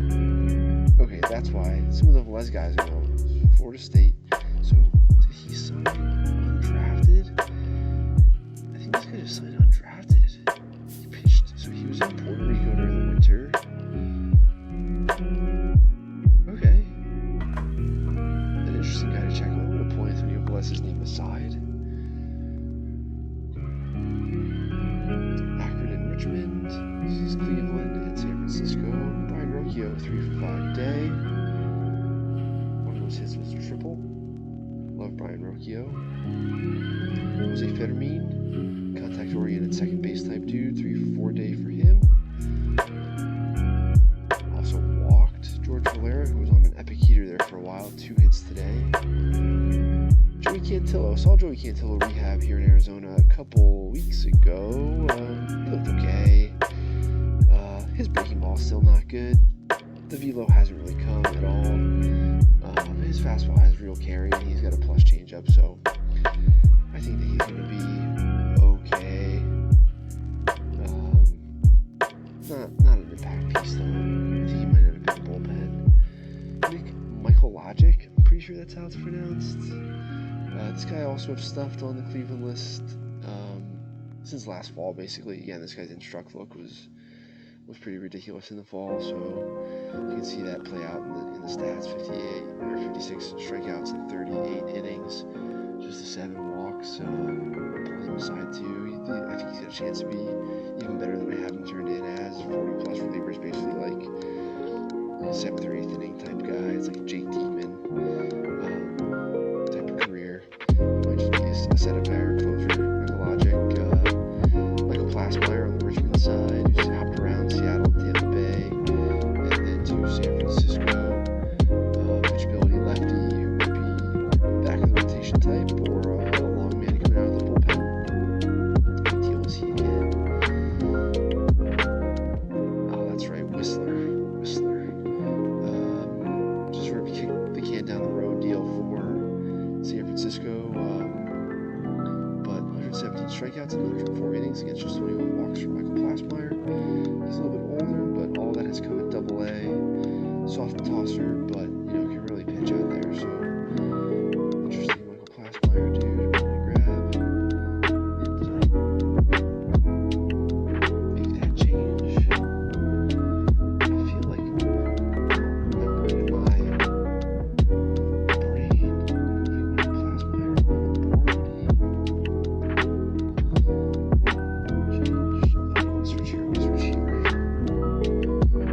Okay, that's why some of the Velez guys are going Florida State. So did he sign undrafted? I think this guy just signed undrafted. He pitched, so he was in Puerto Rico during the winter. Okay. An interesting guy to check out. I'm going to pull Antonio Velez's name aside. Akron and Richmond. This is Cleveland and San Francisco. Brian Rocchio, 3 for 5 day. One of those hits was a triple. Love Brian Rocchio. Jose Fermin, contact-oriented second base type dude, 3 for 4 day for him. Also walked George Valera, who was on an epic heater there for a while, 2 hits today. Joey Cantillo, saw Joey Cantillo rehab here in Arizona a couple weeks ago. He looked okay. His breaking ball's still not good. The velo hasn't really come at all. His fastball has real carry, and he's got a plus changeup, so I think that he's going to be okay. Not an impact piece, though. I think he might have been bullpen. Michael Logic, I'm pretty sure that's how it's pronounced. This guy also have stuffed on the Cleveland list since last fall, basically. Again, this guy's instruct look was pretty ridiculous in the fall, so you can see that play out in the stats. 58 or 56 strikeouts in 38 innings, just a 7 walks. Pull him aside too. I think he's got a chance to be even better than I have him turned in as. 40 plus relievers, basically like a 7th or 8th inning type guy. It's like a Jake Diekman type of career. Might just be a setup guy or closer. Michael Logic, Michael Glassmeyer on the Richmond side, who's hopped around Seattle, Tampa Bay, and then to San Francisco. Pitchability lefty, who might be back in the rotation type, or a long man coming out of the bullpen. What deal was he in? Oh, that's right, Whistler. Just sort of kick the can down the road deal for San Francisco. But 117 strikeouts in 104 innings against just 21 walks for Michael Glassmeyer. He's a little bit older, but all that has come at AA. Soft tosser, but can really pitch out there. So interesting, Michael Glassmeyer, dude. I'm gonna grab and make that change. I feel like remembering in my brain moving Michael Glassmeyer on the board. Change. Switch here.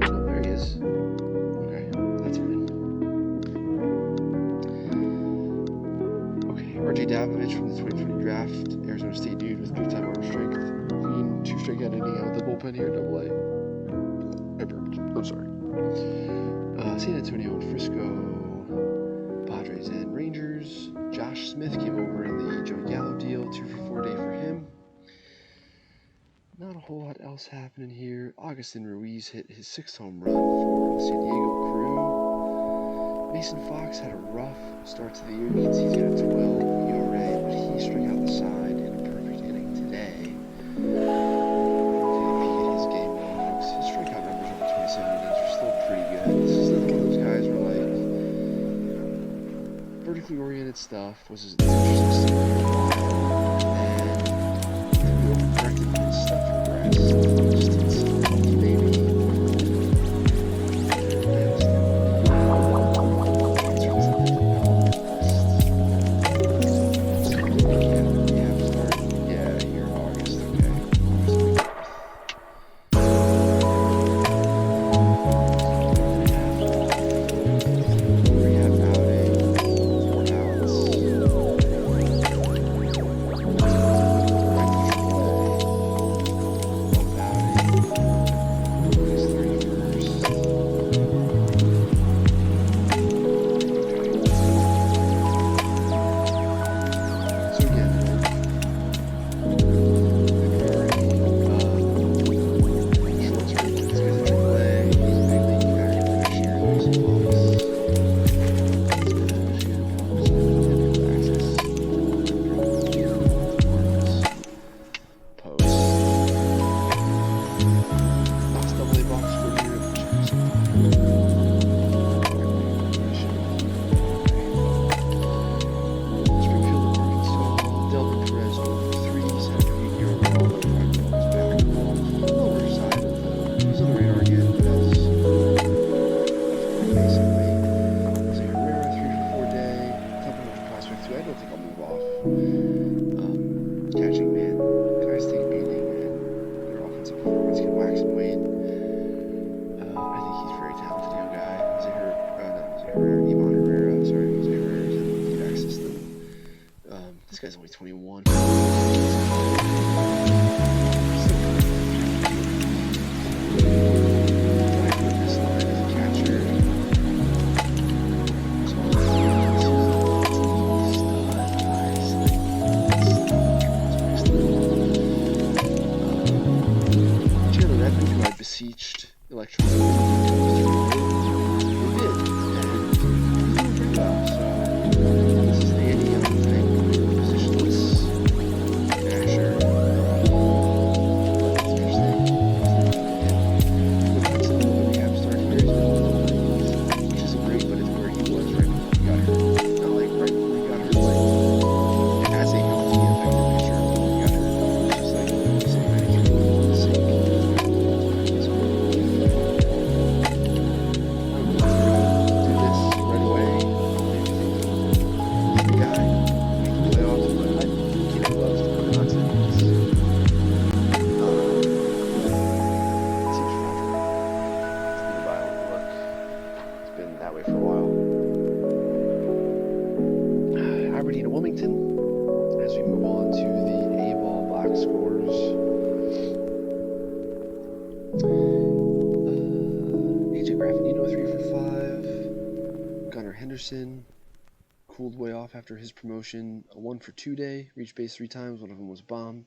Oh, there he is. Okay, that's fine. Okay, RJ Davovich from the 2020 draft, Arizona State dude with 3-time arm strength. Clean 2 strikeout inning out of the bullpen here, AA. I burped. I'm sorry. San Antonio and Frisco, Padres and Rangers. Josh Smith came over in the Joey Gallo deal, 2 for 4 day for him. Not a whole lot else happening here. Augustin Ruiz hit his 6th home run for the San Diego Crew. Mason Fox had a rough start to the year. You can see he's got a 12 ERA, but he struck out the side in a perfect inning today. Take a peek at his game logs. His strikeout numbers over 27 innings are still pretty good. This is another one of those guys where, like, vertically oriented stuff was his interesting stuff for a while. And the overcorrected stuff progressed. Just didn't seem like he maybe. move off. Catching man, guys take a beating, and their offensive performance can wax and wane. I think he's a very talented young guy. Ivan Herrera, sorry, Jose Herrera's in the feedback system. This guy's only 21. Beseeched electronic. They did, and pretty well. So this is the Andy Young thing. Positionless Asher. That's interesting. It's a cap start here. He's been which isn't great, but it's where he was right before he got hurt. Not like right before he got hurt, like as a healthy, effective pitcher before he got hurt. It's just like saying that he's really sick. As we move on to the A-ball box scores. AJ Graffinino 3 for 5. Gunnar Henderson cooled way off after his promotion. A 1 for 2 day. Reached base 3 times. One of them was bomb.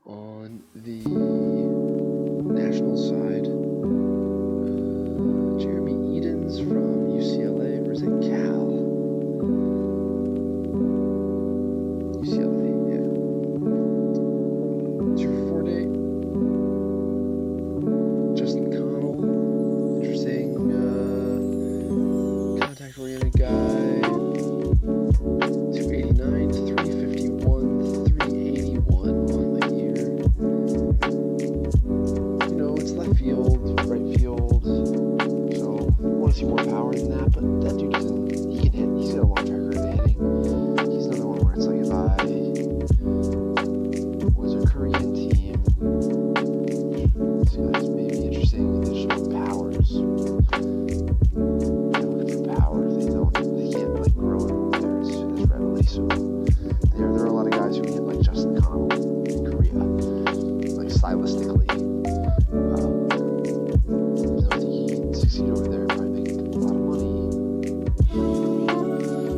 On the Nationals side, Jeremy Edens from UCLA. Or is it Cal? UCLA, yeah. 2 for 4 day. Justin Connell, interesting, contact-oriented guy. 289, 351, 381 on the year. You know, it's left field, right field, so I want to see more power than that, but that dude he can hit. He's got a long track record of hitting. He's another one where it's like if I was a Korean team, these guys may be interesting if they show powers. They're looking for power. They can't like grow it over there as readily. So there are a lot of guys who hit like Justin Connell in Korea, like stylistically. I don't think he'd succeed over there. Probably make a lot of money.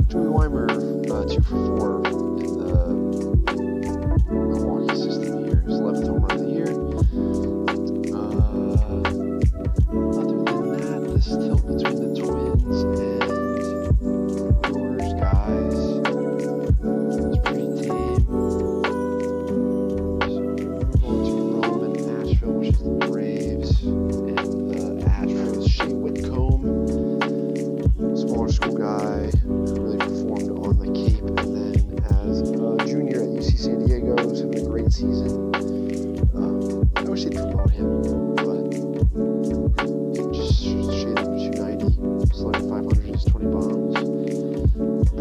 Joey Weimer, 2 for 4 in the Milwaukee system here. His 11th home run of the year. Other than that, this tilt between the Twins and Brewers guys is pretty tame. So we move on to Rome and Nashville, which is the Braves, and the Astros. Shea Whitcomb, smaller school guy who really performed on the Cape, and then as a junior at UC San Diego, was having a great season. I wish they'd promote him, but just shade him 290, slugging 500, just 20 bombs.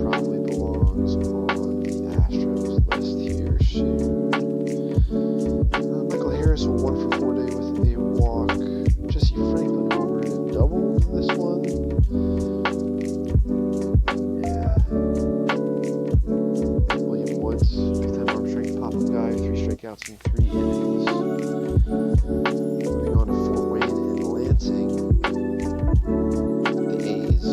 Probably belongs on the Astros list here soon. Michael Harris will 1 for 4 day with a walk. Jesse Franklin homered and doubled in this one. Yeah. William Woods, big-time arm strength pop-up guy, 3 strikeouts in 3 innings. Moving on to Fort Wayne and Lansing. The A's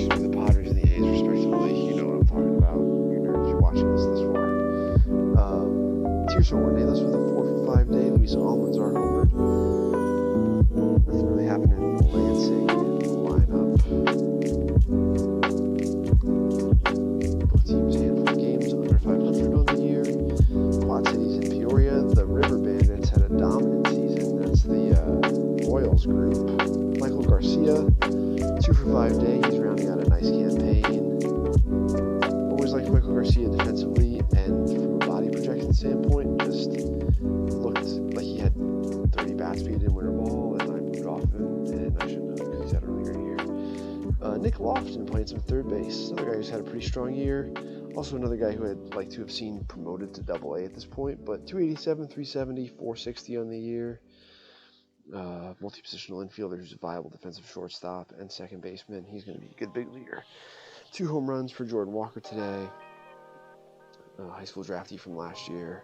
and the Padres and the A's respectively. You know what I'm talking about. You nerds, you're watching this far. Tirso Ornelas with a 4 for 5 day. Luis Almanzar homered. Nothing really happened in Lansing lineup. Both teams a handful of games under 500 on the year. Bryant's in third base. Another guy who's had a pretty strong year. Also another guy who I'd like to have seen promoted to Double-A at this point, but 287, 370, 460 on the year. Multi-positional infielder who's a viable defensive shortstop and second baseman. He's going to be a good big leaguer. 2 home runs for Jordan Walker today. High school draftee from last year.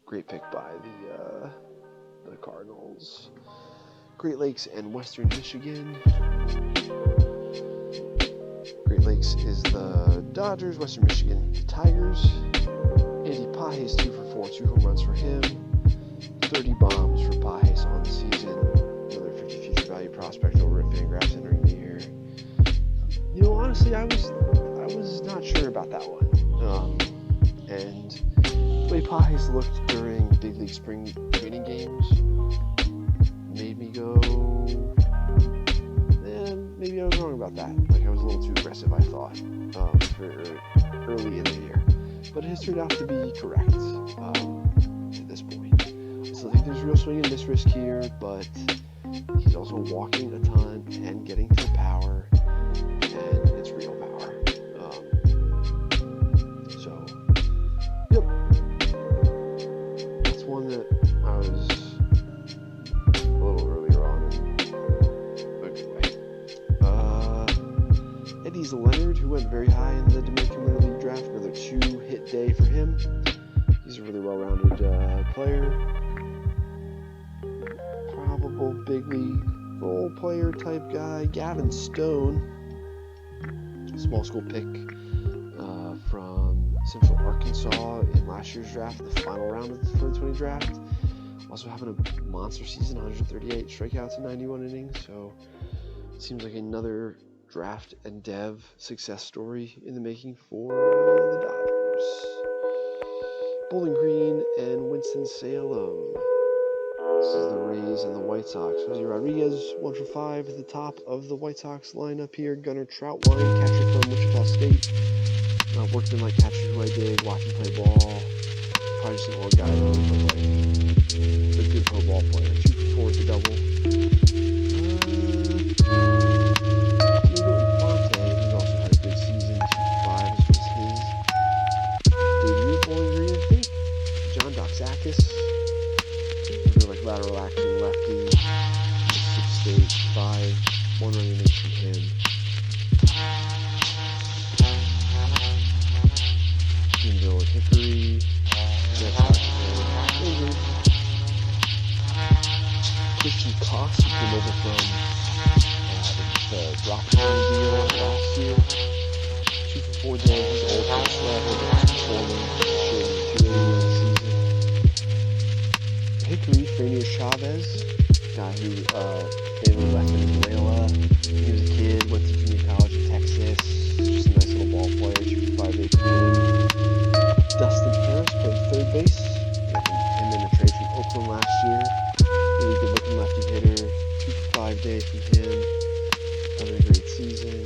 Great pick by the Cardinals. Great Lakes and Western Michigan. Great Lakes is the Dodgers. Western Michigan, the Tigers. Andy Pages 2 for 4, 2 home runs for him. 30 bombs for Pages on the season. Another 50 future value prospect over at FanGraphs entering the year. You know, honestly, I was not sure about that one. And the way Pages looked during big league spring training games made me go, maybe I was wrong about that. Like, I was a little too aggressive, I thought, very early in the year. But it has turned out to be correct at this point. I still think there's real swing and miss risk here, but he's also walking a ton and getting to the power, and it's real power. So, yep. That's one that I was a little earlier on in a good way. Eddie's Leonard, who went very high in the Dominican Winter League draft, another 2-hit day for him. He's a really well-rounded player. Probable big league role player type guy. Gavin Stone, small school pick from Central Arkansas in last year's draft, the final round of the 2020 draft. Also having a monster season, 138 strikeouts in 91 innings. So it seems like another draft and dev success story in the making for the Dodgers. Bowling Green and Winston-Salem. This is the Rays and the White Sox. Jose Rodriguez, 1 for 5 at the top of the White Sox lineup here. Gunnar Troutwine, catcher from Wichita State. Worked in like catcher who I did, watch him play ball. Probably just an old guy though, but like a good pro ball player. 2 for 4 with a double. Diego Infante, who's also had a good season. 2 for 5. This was his debut. Bowling Green, I think. John Doxakis. Like lateral action lefty, 6'8", 5, 1 running innings from him. Greenville and Hickory, Red Sox and Christian Koss, who came over from the Rockford deal last year. 2 for 4 days, he's old for this level, but he's performing, shooting 280 in the season. Hickory, Franier Chavez, guy who family left in Venezuela. He was a kid, went to junior college in Texas. Just a nice little ball player, 2 for 5 day career. Dustin Harris played third base. Got him in a trade from Oakland last year. Really good looking lefty hitter. 2 for 5 day from him. Having a great season.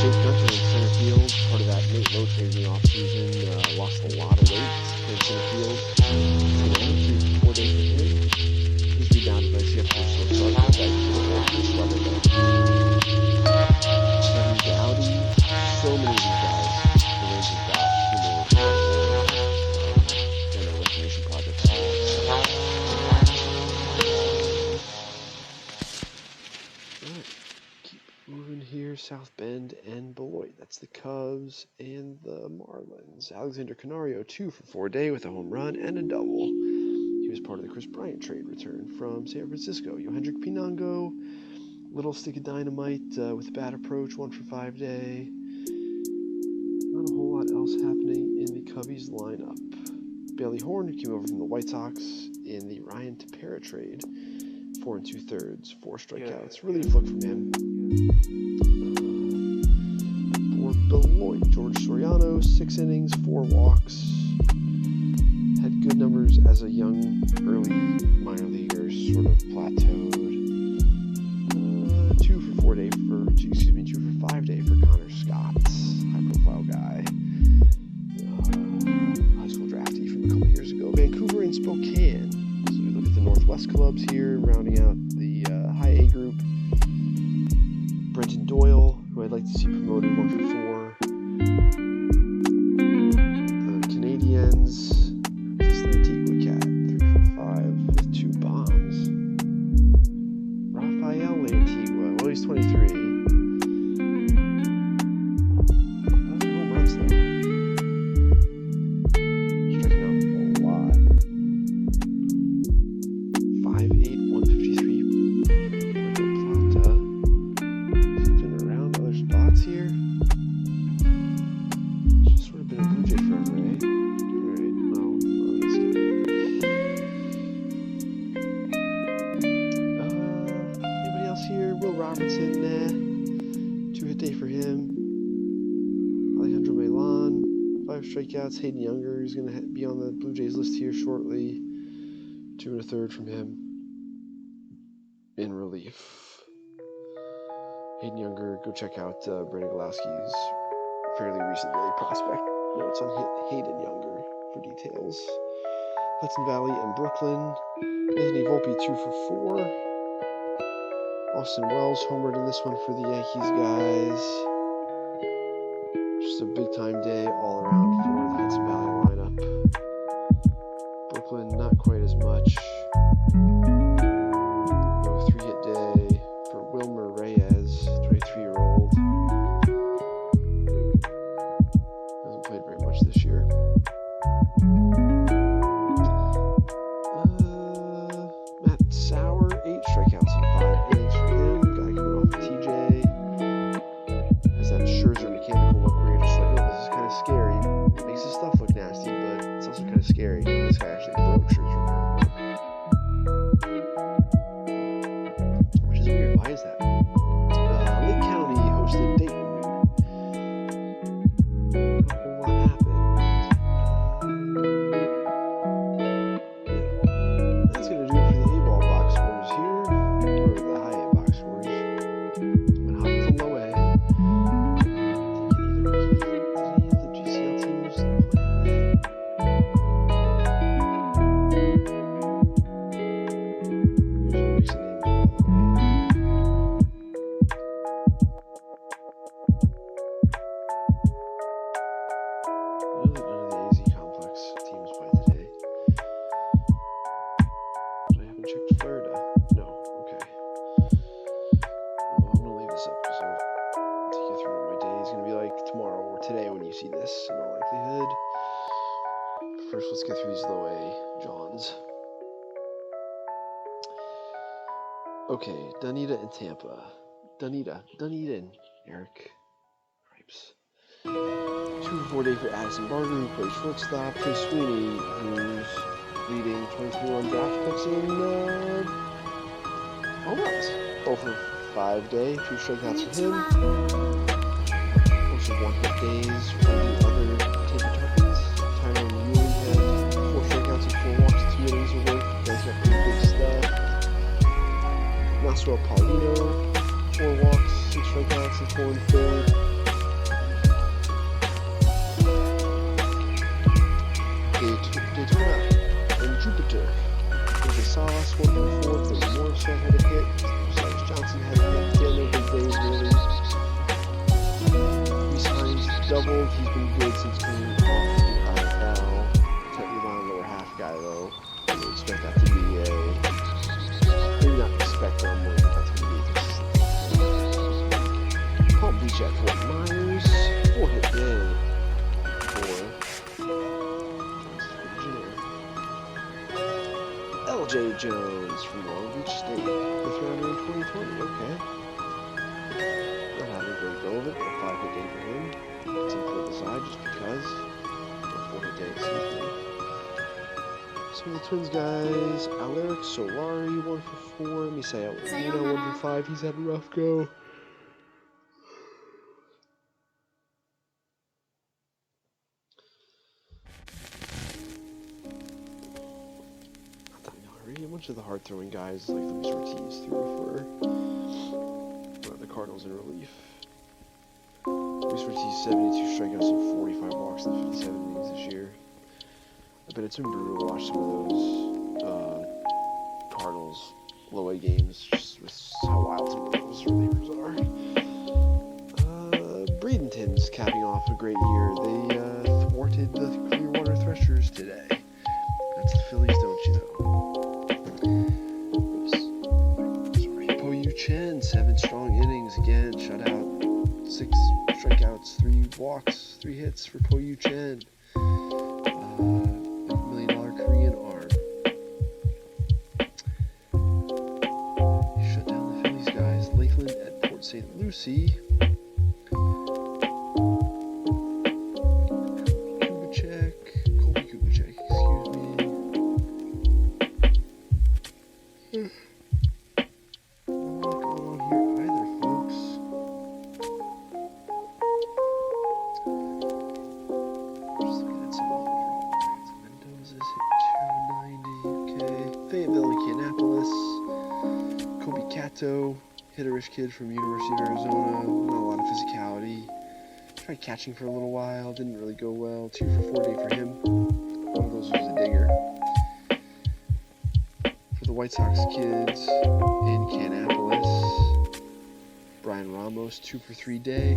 Jake Gunter in center field, part of that Nate Lowe trade in the offseason. Lost a lot of weight in center field. Today, 4 days for him. He's rebounded nicely up to a slow start, but back to the world first level though. Kevin Dowdy, so many of these guys the Rangers got who and their reclamation projects. Alright, keep moving here. South Bend and Beloit. That's the Cubs and the Marlins. Alexander Canario, 2 for 4 day with a home run and a double. He was part of the Chris Bryant trade return from San Francisco. Yohendrick Pinango, little stick of dynamite with a bad approach, 1 for 5 day. Not a whole lot else happening in the Cubbies lineup. Bailey Horn, who came over from the White Sox in the Ryan Tepera trade. 4 2/3, 4 strikeouts. Relief look from him. For Beloit, George Soriano, 6 innings, 4 walks. Had good numbers as a young, early minor leaguer, sort of plateaued. 2 for 4 day for, 2 for 5 day for Connor Scott, high profile guy. High school draftee from a couple years ago. Vancouver and Spokane. So we look at the Northwest clubs here, rounding out the high A group. Brenton Doyle, I'd like to see promoted 1 for 4. Canadians. This is Antigua Cat, 3 for 5 with 2 bombs. Rafael Antigua. Well, he's 23. Those are home runs though. Striking out a lot. 5'8", 153. Puerto Plata. Has he been around other spots here? He's just sort of been a Blue Jay forever, eh? Alright, well, let's skip it. Anybody else here? Will Robertson, nah. 2-hit day for him. Alejandro Melon, 5 strikeouts. Hayden Younger is going to be on the Blue Jays list here shortly. 2 1/3 from him in relief. Hayden Younger, go check out Brandon Golowski's fairly recent daily prospect notes on Hayden Younger for details. Hudson Valley and Brooklyn. Anthony Volpe 2 for 4. Austin Wells homered in this one for the Yankees guys. Just a big time day all around for the Hudson Valley lineup. Brooklyn not quite as much. No 3-hit day for Wilmer Reyes, 23-year-old. Hasn't played very much this year. Matt Sauer, 8 strikeouts in 5 innings for him. Guy coming off of TJ. Has that Scherzer mechanical look where you're just like, oh, this is kind of scary. It makes his stuff look nasty, but it's also kind of scary. This guy actually broke Scherzer. Which is weird. Why is that? Lake County hosted Dayton. Not a whole lot happened. That's going to do it for the A-ball box scores here. Or the high A box scores. Went hot to low A. I think did any of the GCL teams play today? Here's our mix of names, by the way. I know that none of the AZ Complex teams play today. But I haven't checked Florida. No, okay. Well, I'm gonna leave this up because I'll take you through what my day is gonna be like tomorrow or today when you see this in all likelihood. First, let's get through these low A Johns. Okay, Dunedin and Tampa. Dunedin, Eric Cripes. 2 for 4 day for Addison Barger, who plays shortstop. Chris Sweeney, who's leading 2021 draft picks in home runs. 0 for 5 day, 2 strikeouts for him. Bunch of 1-hit days for the other Tampa Tarpons. Tyrone Muley had 4 strikeouts and 4 walks, 2 innings of work. Guys got pretty big stuff. Maswell Paulino, 4 walks, 6 strikeouts, and 4 1/3. Daytona and Jupiter. Jose Salas, 1 for 4. Clayton Morrison had a hit. Cyrus Johnson had a hit. Again, no big days, really. Reese Hines doubled. He's been good since coming off the IFL. Technically on lower half guy, though. I would expect that to be a... Maybe not expect that, more like that's going to be a Palm Beach at Fort Myers. 4-hit day for LJ Jones from Long Beach State, 5th rounder in 2020. Okay. Not having a great go of it, but a 5-hit day for him. Some put aside just because. A 4-hit day, excuse me. Some of the Twins guys, Aleric Solari, 1 for 4. Misael Urbina, 1 for 5. He's had a rough go. A bunch of the hard-throwing guys, like Luis Ortiz, threw for the Cardinals in relief. Luis Ortiz, 72 strikeouts and 45 walks in 57 innings this year. I bet it's been brutal to watch some of those Cardinals low A games, just with how wild some of those relievers are. Phillies capping off a great year. They thwarted the Clearwater Threshers today. That's the Phillies, don't you know? Oops. Sorry. Po-Yu Chen, 7 strong innings again, shutout. 6 strikeouts, 3 walks, 3 hits for Po-Yu Chen. $1 million Korean arm. Shut down the Phillies, guys. Lakeland at Port St. Lucie. Colby Kubicek, excuse me. Not going on here either, folks. Just looking at some overall grades. Mendoza's hit 290. Okay. Fayetteville, Indianapolis. Kobe Kato, hitterish kid from University of Arizona. Not a lot of physicality. Tried catching for a little while. Didn't really go well. 2 for 4 day for him. One of those was a digger. For the White Sox kids in Indianapolis, Brian Ramos, 2 for 3 day.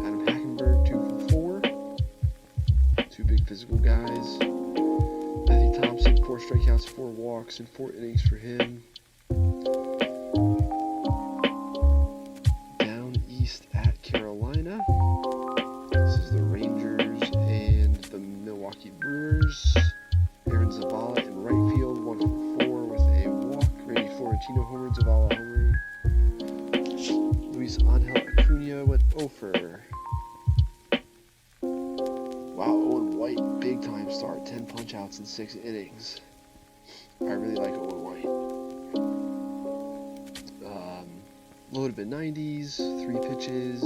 Adam Hackenberg, 2 for 4. 2 big physical guys. Matthew Thompson, 4 strikeouts, 4 walks, and 4 innings for him. Down east at Carolina. This is the Rangers and the Milwaukee Brewers. Aaron Zavala in right field, 1 for 4 with a walk. Randy Florentino homered, Zavala homered. Luis Angel Acuna went over. Wow, Owen White, big time start. 10 punch outs in 6 innings. I really like Owen White. Low to mid-90s, 3 pitches,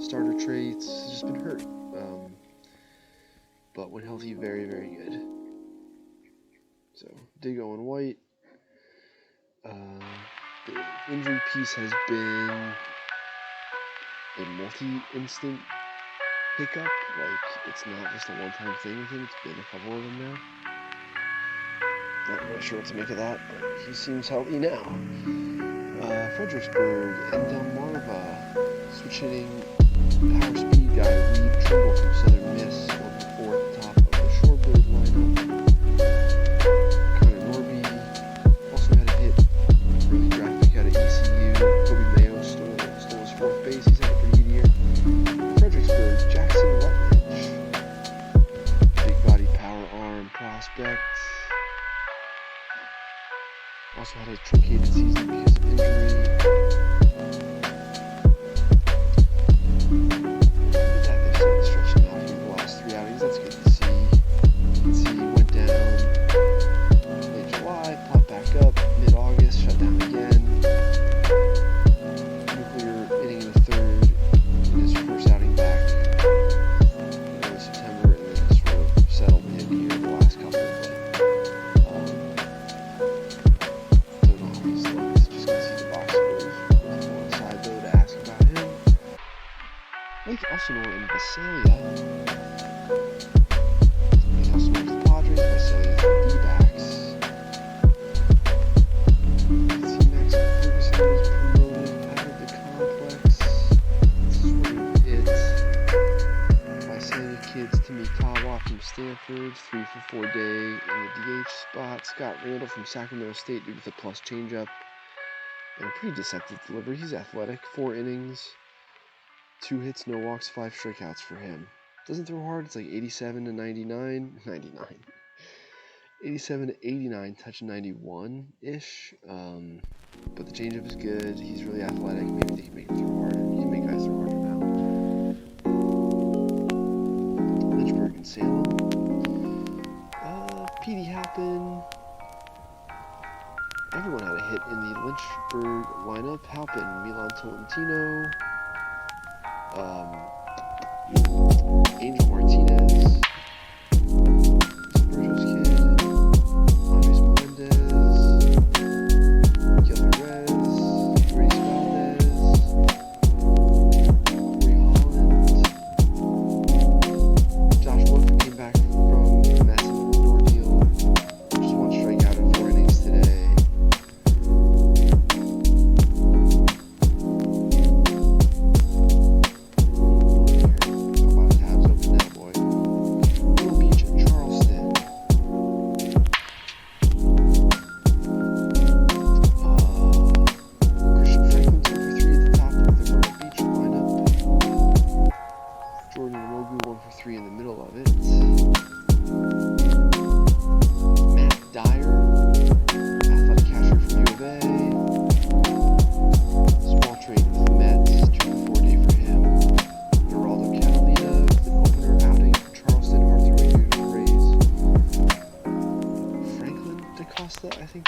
starter traits. He's just been hurt. But when healthy, very, very good. So, dig Owen White. The injury piece has been a multi-instant hiccup. Like, it's not just a one-time thing with him. It's been a couple of them now. Not really sure what to make of that, but he seems healthy now. Fredericksburg and Delmarva. Switch hitting power speed guy Reed Trimble from Southern Miss. 1 for 4 at the top of the Shorebird lineup. Connor Norby also had a hit. Early draft pick out of ECU. Kobe Mayo stole his 4th base. He's had a pretty good year. Fredericksburg, Jackson Rutledge. Big body power arm prospect. Also had a truncated season because of injury. They've started stretching out here the last 3 outings. That's good to see. You can see he went down late July, popped back up mid-August, shut down again. Nuclear inning in the 3rd in his first outing back in early September, and then sort of settled in here the last couple. Lake Elsinore and Visalia. Lake Elsinore is the Padres, Visalia is the D-backs. C-Max Ferguson was promoted out of the complex. This is sort of it. Visalia kids, Timmy Kawa from Stanford, 3 for 4 day in the DH spot. Scott Randall from Sacramento State due to the plus changeup. And a pretty deceptive delivery. He's athletic, 4 innings. 2 hits, no walks, 5 strikeouts for him. Doesn't throw hard. It's like 87 to 99. 87 to 89, touch 91-ish. But the changeup is good. He's really athletic. Maybe they can make him throw harder. He can make guys throw harder now. Lynchburg and Salem. Petey Halpin. Everyone had a hit in the Lynchburg lineup. Halpin, Milan Tolentino. Angel Martinez, Burgos kid, Andres Melendez, Gilly Rez, Brady Valdez, Corey Holland, Josh Wood came back from massive ordeal, just 1 strikeout in 4 innings today.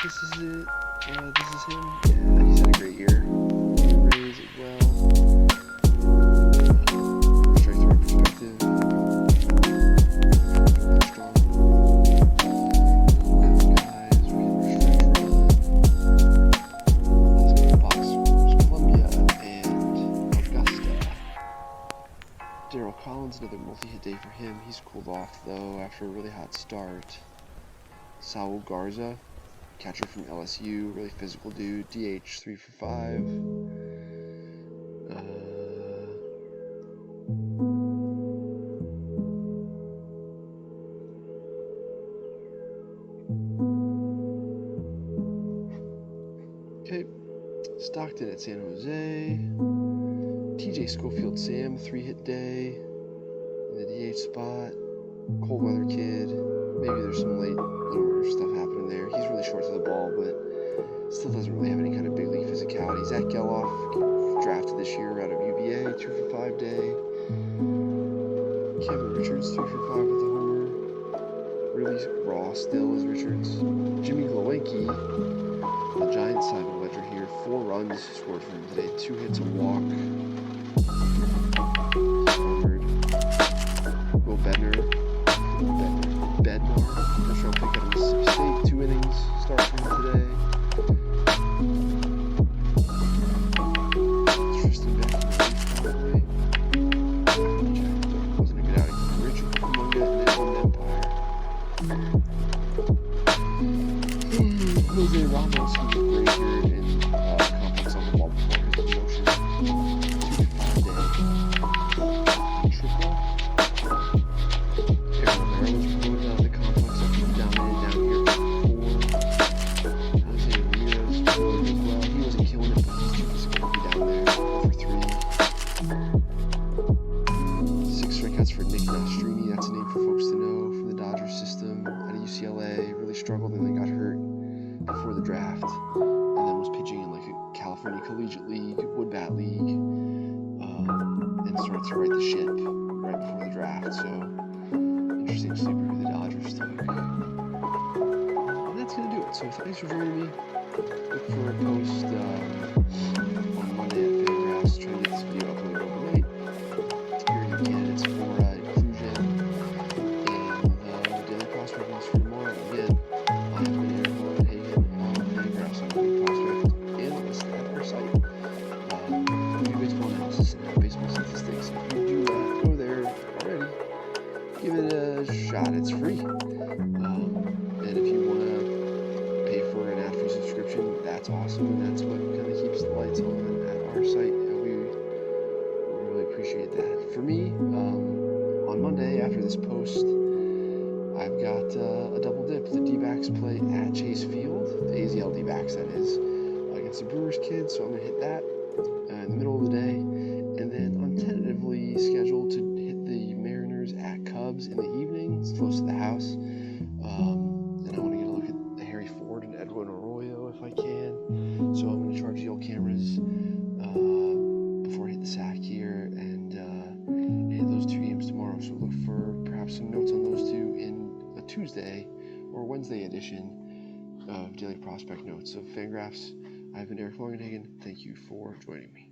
think this is it. This is him. Yeah, he's had a great year. Rays as well. Strength rate perspective. Strong. Well, guys, we're getting our stretch run. Let's go to box scores. Columbia and Augusta. Daryl Collins, another multi-hit day for him. He's cooled off though after a really hot start. Saul Garza, catcher from LSU, really physical dude. DH 3 for 5. Okay, Stockton at San Jose. TJ Schofield Sam, 3-hit day in the DH spot. Cold weather kid. Maybe there's some late bloomer stuff happening there. He's really short to the ball, but still doesn't really have any kind of big league physicality. Zach Geloff, drafted this year out of UVA, 2 for 5 day. Kevin Richards, 3 for 5 with a homer. Really raw still is Richards. Jimmy Glowacki, the Giants side of the ledger here, 4 runs scored for him today, 2 hits, a walk. Will Bednar, first round pick out of Mississippi State, 2 innings, start for him today. Tristan Beck, probably. Wasn't a good outing for Rich Munga and Inland Empire. Jose Ramos, who was great here in complex on the ball before his promotion. 2 for 5 day. Triple. Aaron Romero was promoted out of the complex after he dominated down here at 4. Jose Ramirez promoted as well. He wasn't killing it, but he's too physical to be down there. 4 for 3. 6 strikeouts for Nick Nostrini. That's a name for folks to know from the Dodgers system out of UCLA. Really struggled and then got hurt before the draft. And then was pitching in like a California Collegiate League, Wood Bat League. And started to right the ship right before the draft. So interesting sleeper who the Dodgers took. And that's going to do it. So thanks for joining me. Look for a post on Monday at FanGraphs. Try to get this video uploaded overnight. Here are your candidates for inclusion in the Daily Prospect News for tomorrow. Again, I've been Aaron Hagen on FanGraphs on Daily Prospect Analyst at our site. We do baseball analysis and baseball statistics. If you do go there already, give it a shot. It's free. And if you want to pay for an ad-free subscription, that's awesome, and that's what kind of keeps the lights on at our site. We really appreciate that. For me, on Monday after this post, I've got a double dip. The D-backs play at Chase Field, the AZL D-backs that is, against the Brewers kids, so I'm going to hit that in the middle of the day. And then I'm tentatively scheduled to hit the Mariners at Cubs in the evening. It's close to the house. And I want to get a look at Harry Ford and Edwin Arroyo if I can. So I'm going to charge the old cameras before I hit the sack here and hit those 2 games tomorrow. So look for perhaps some notes on those 2 in a Tuesday or Wednesday edition of Daily Prospect Notes of FanGraphs. I've been Eric Longenhagen. Thank you for joining me.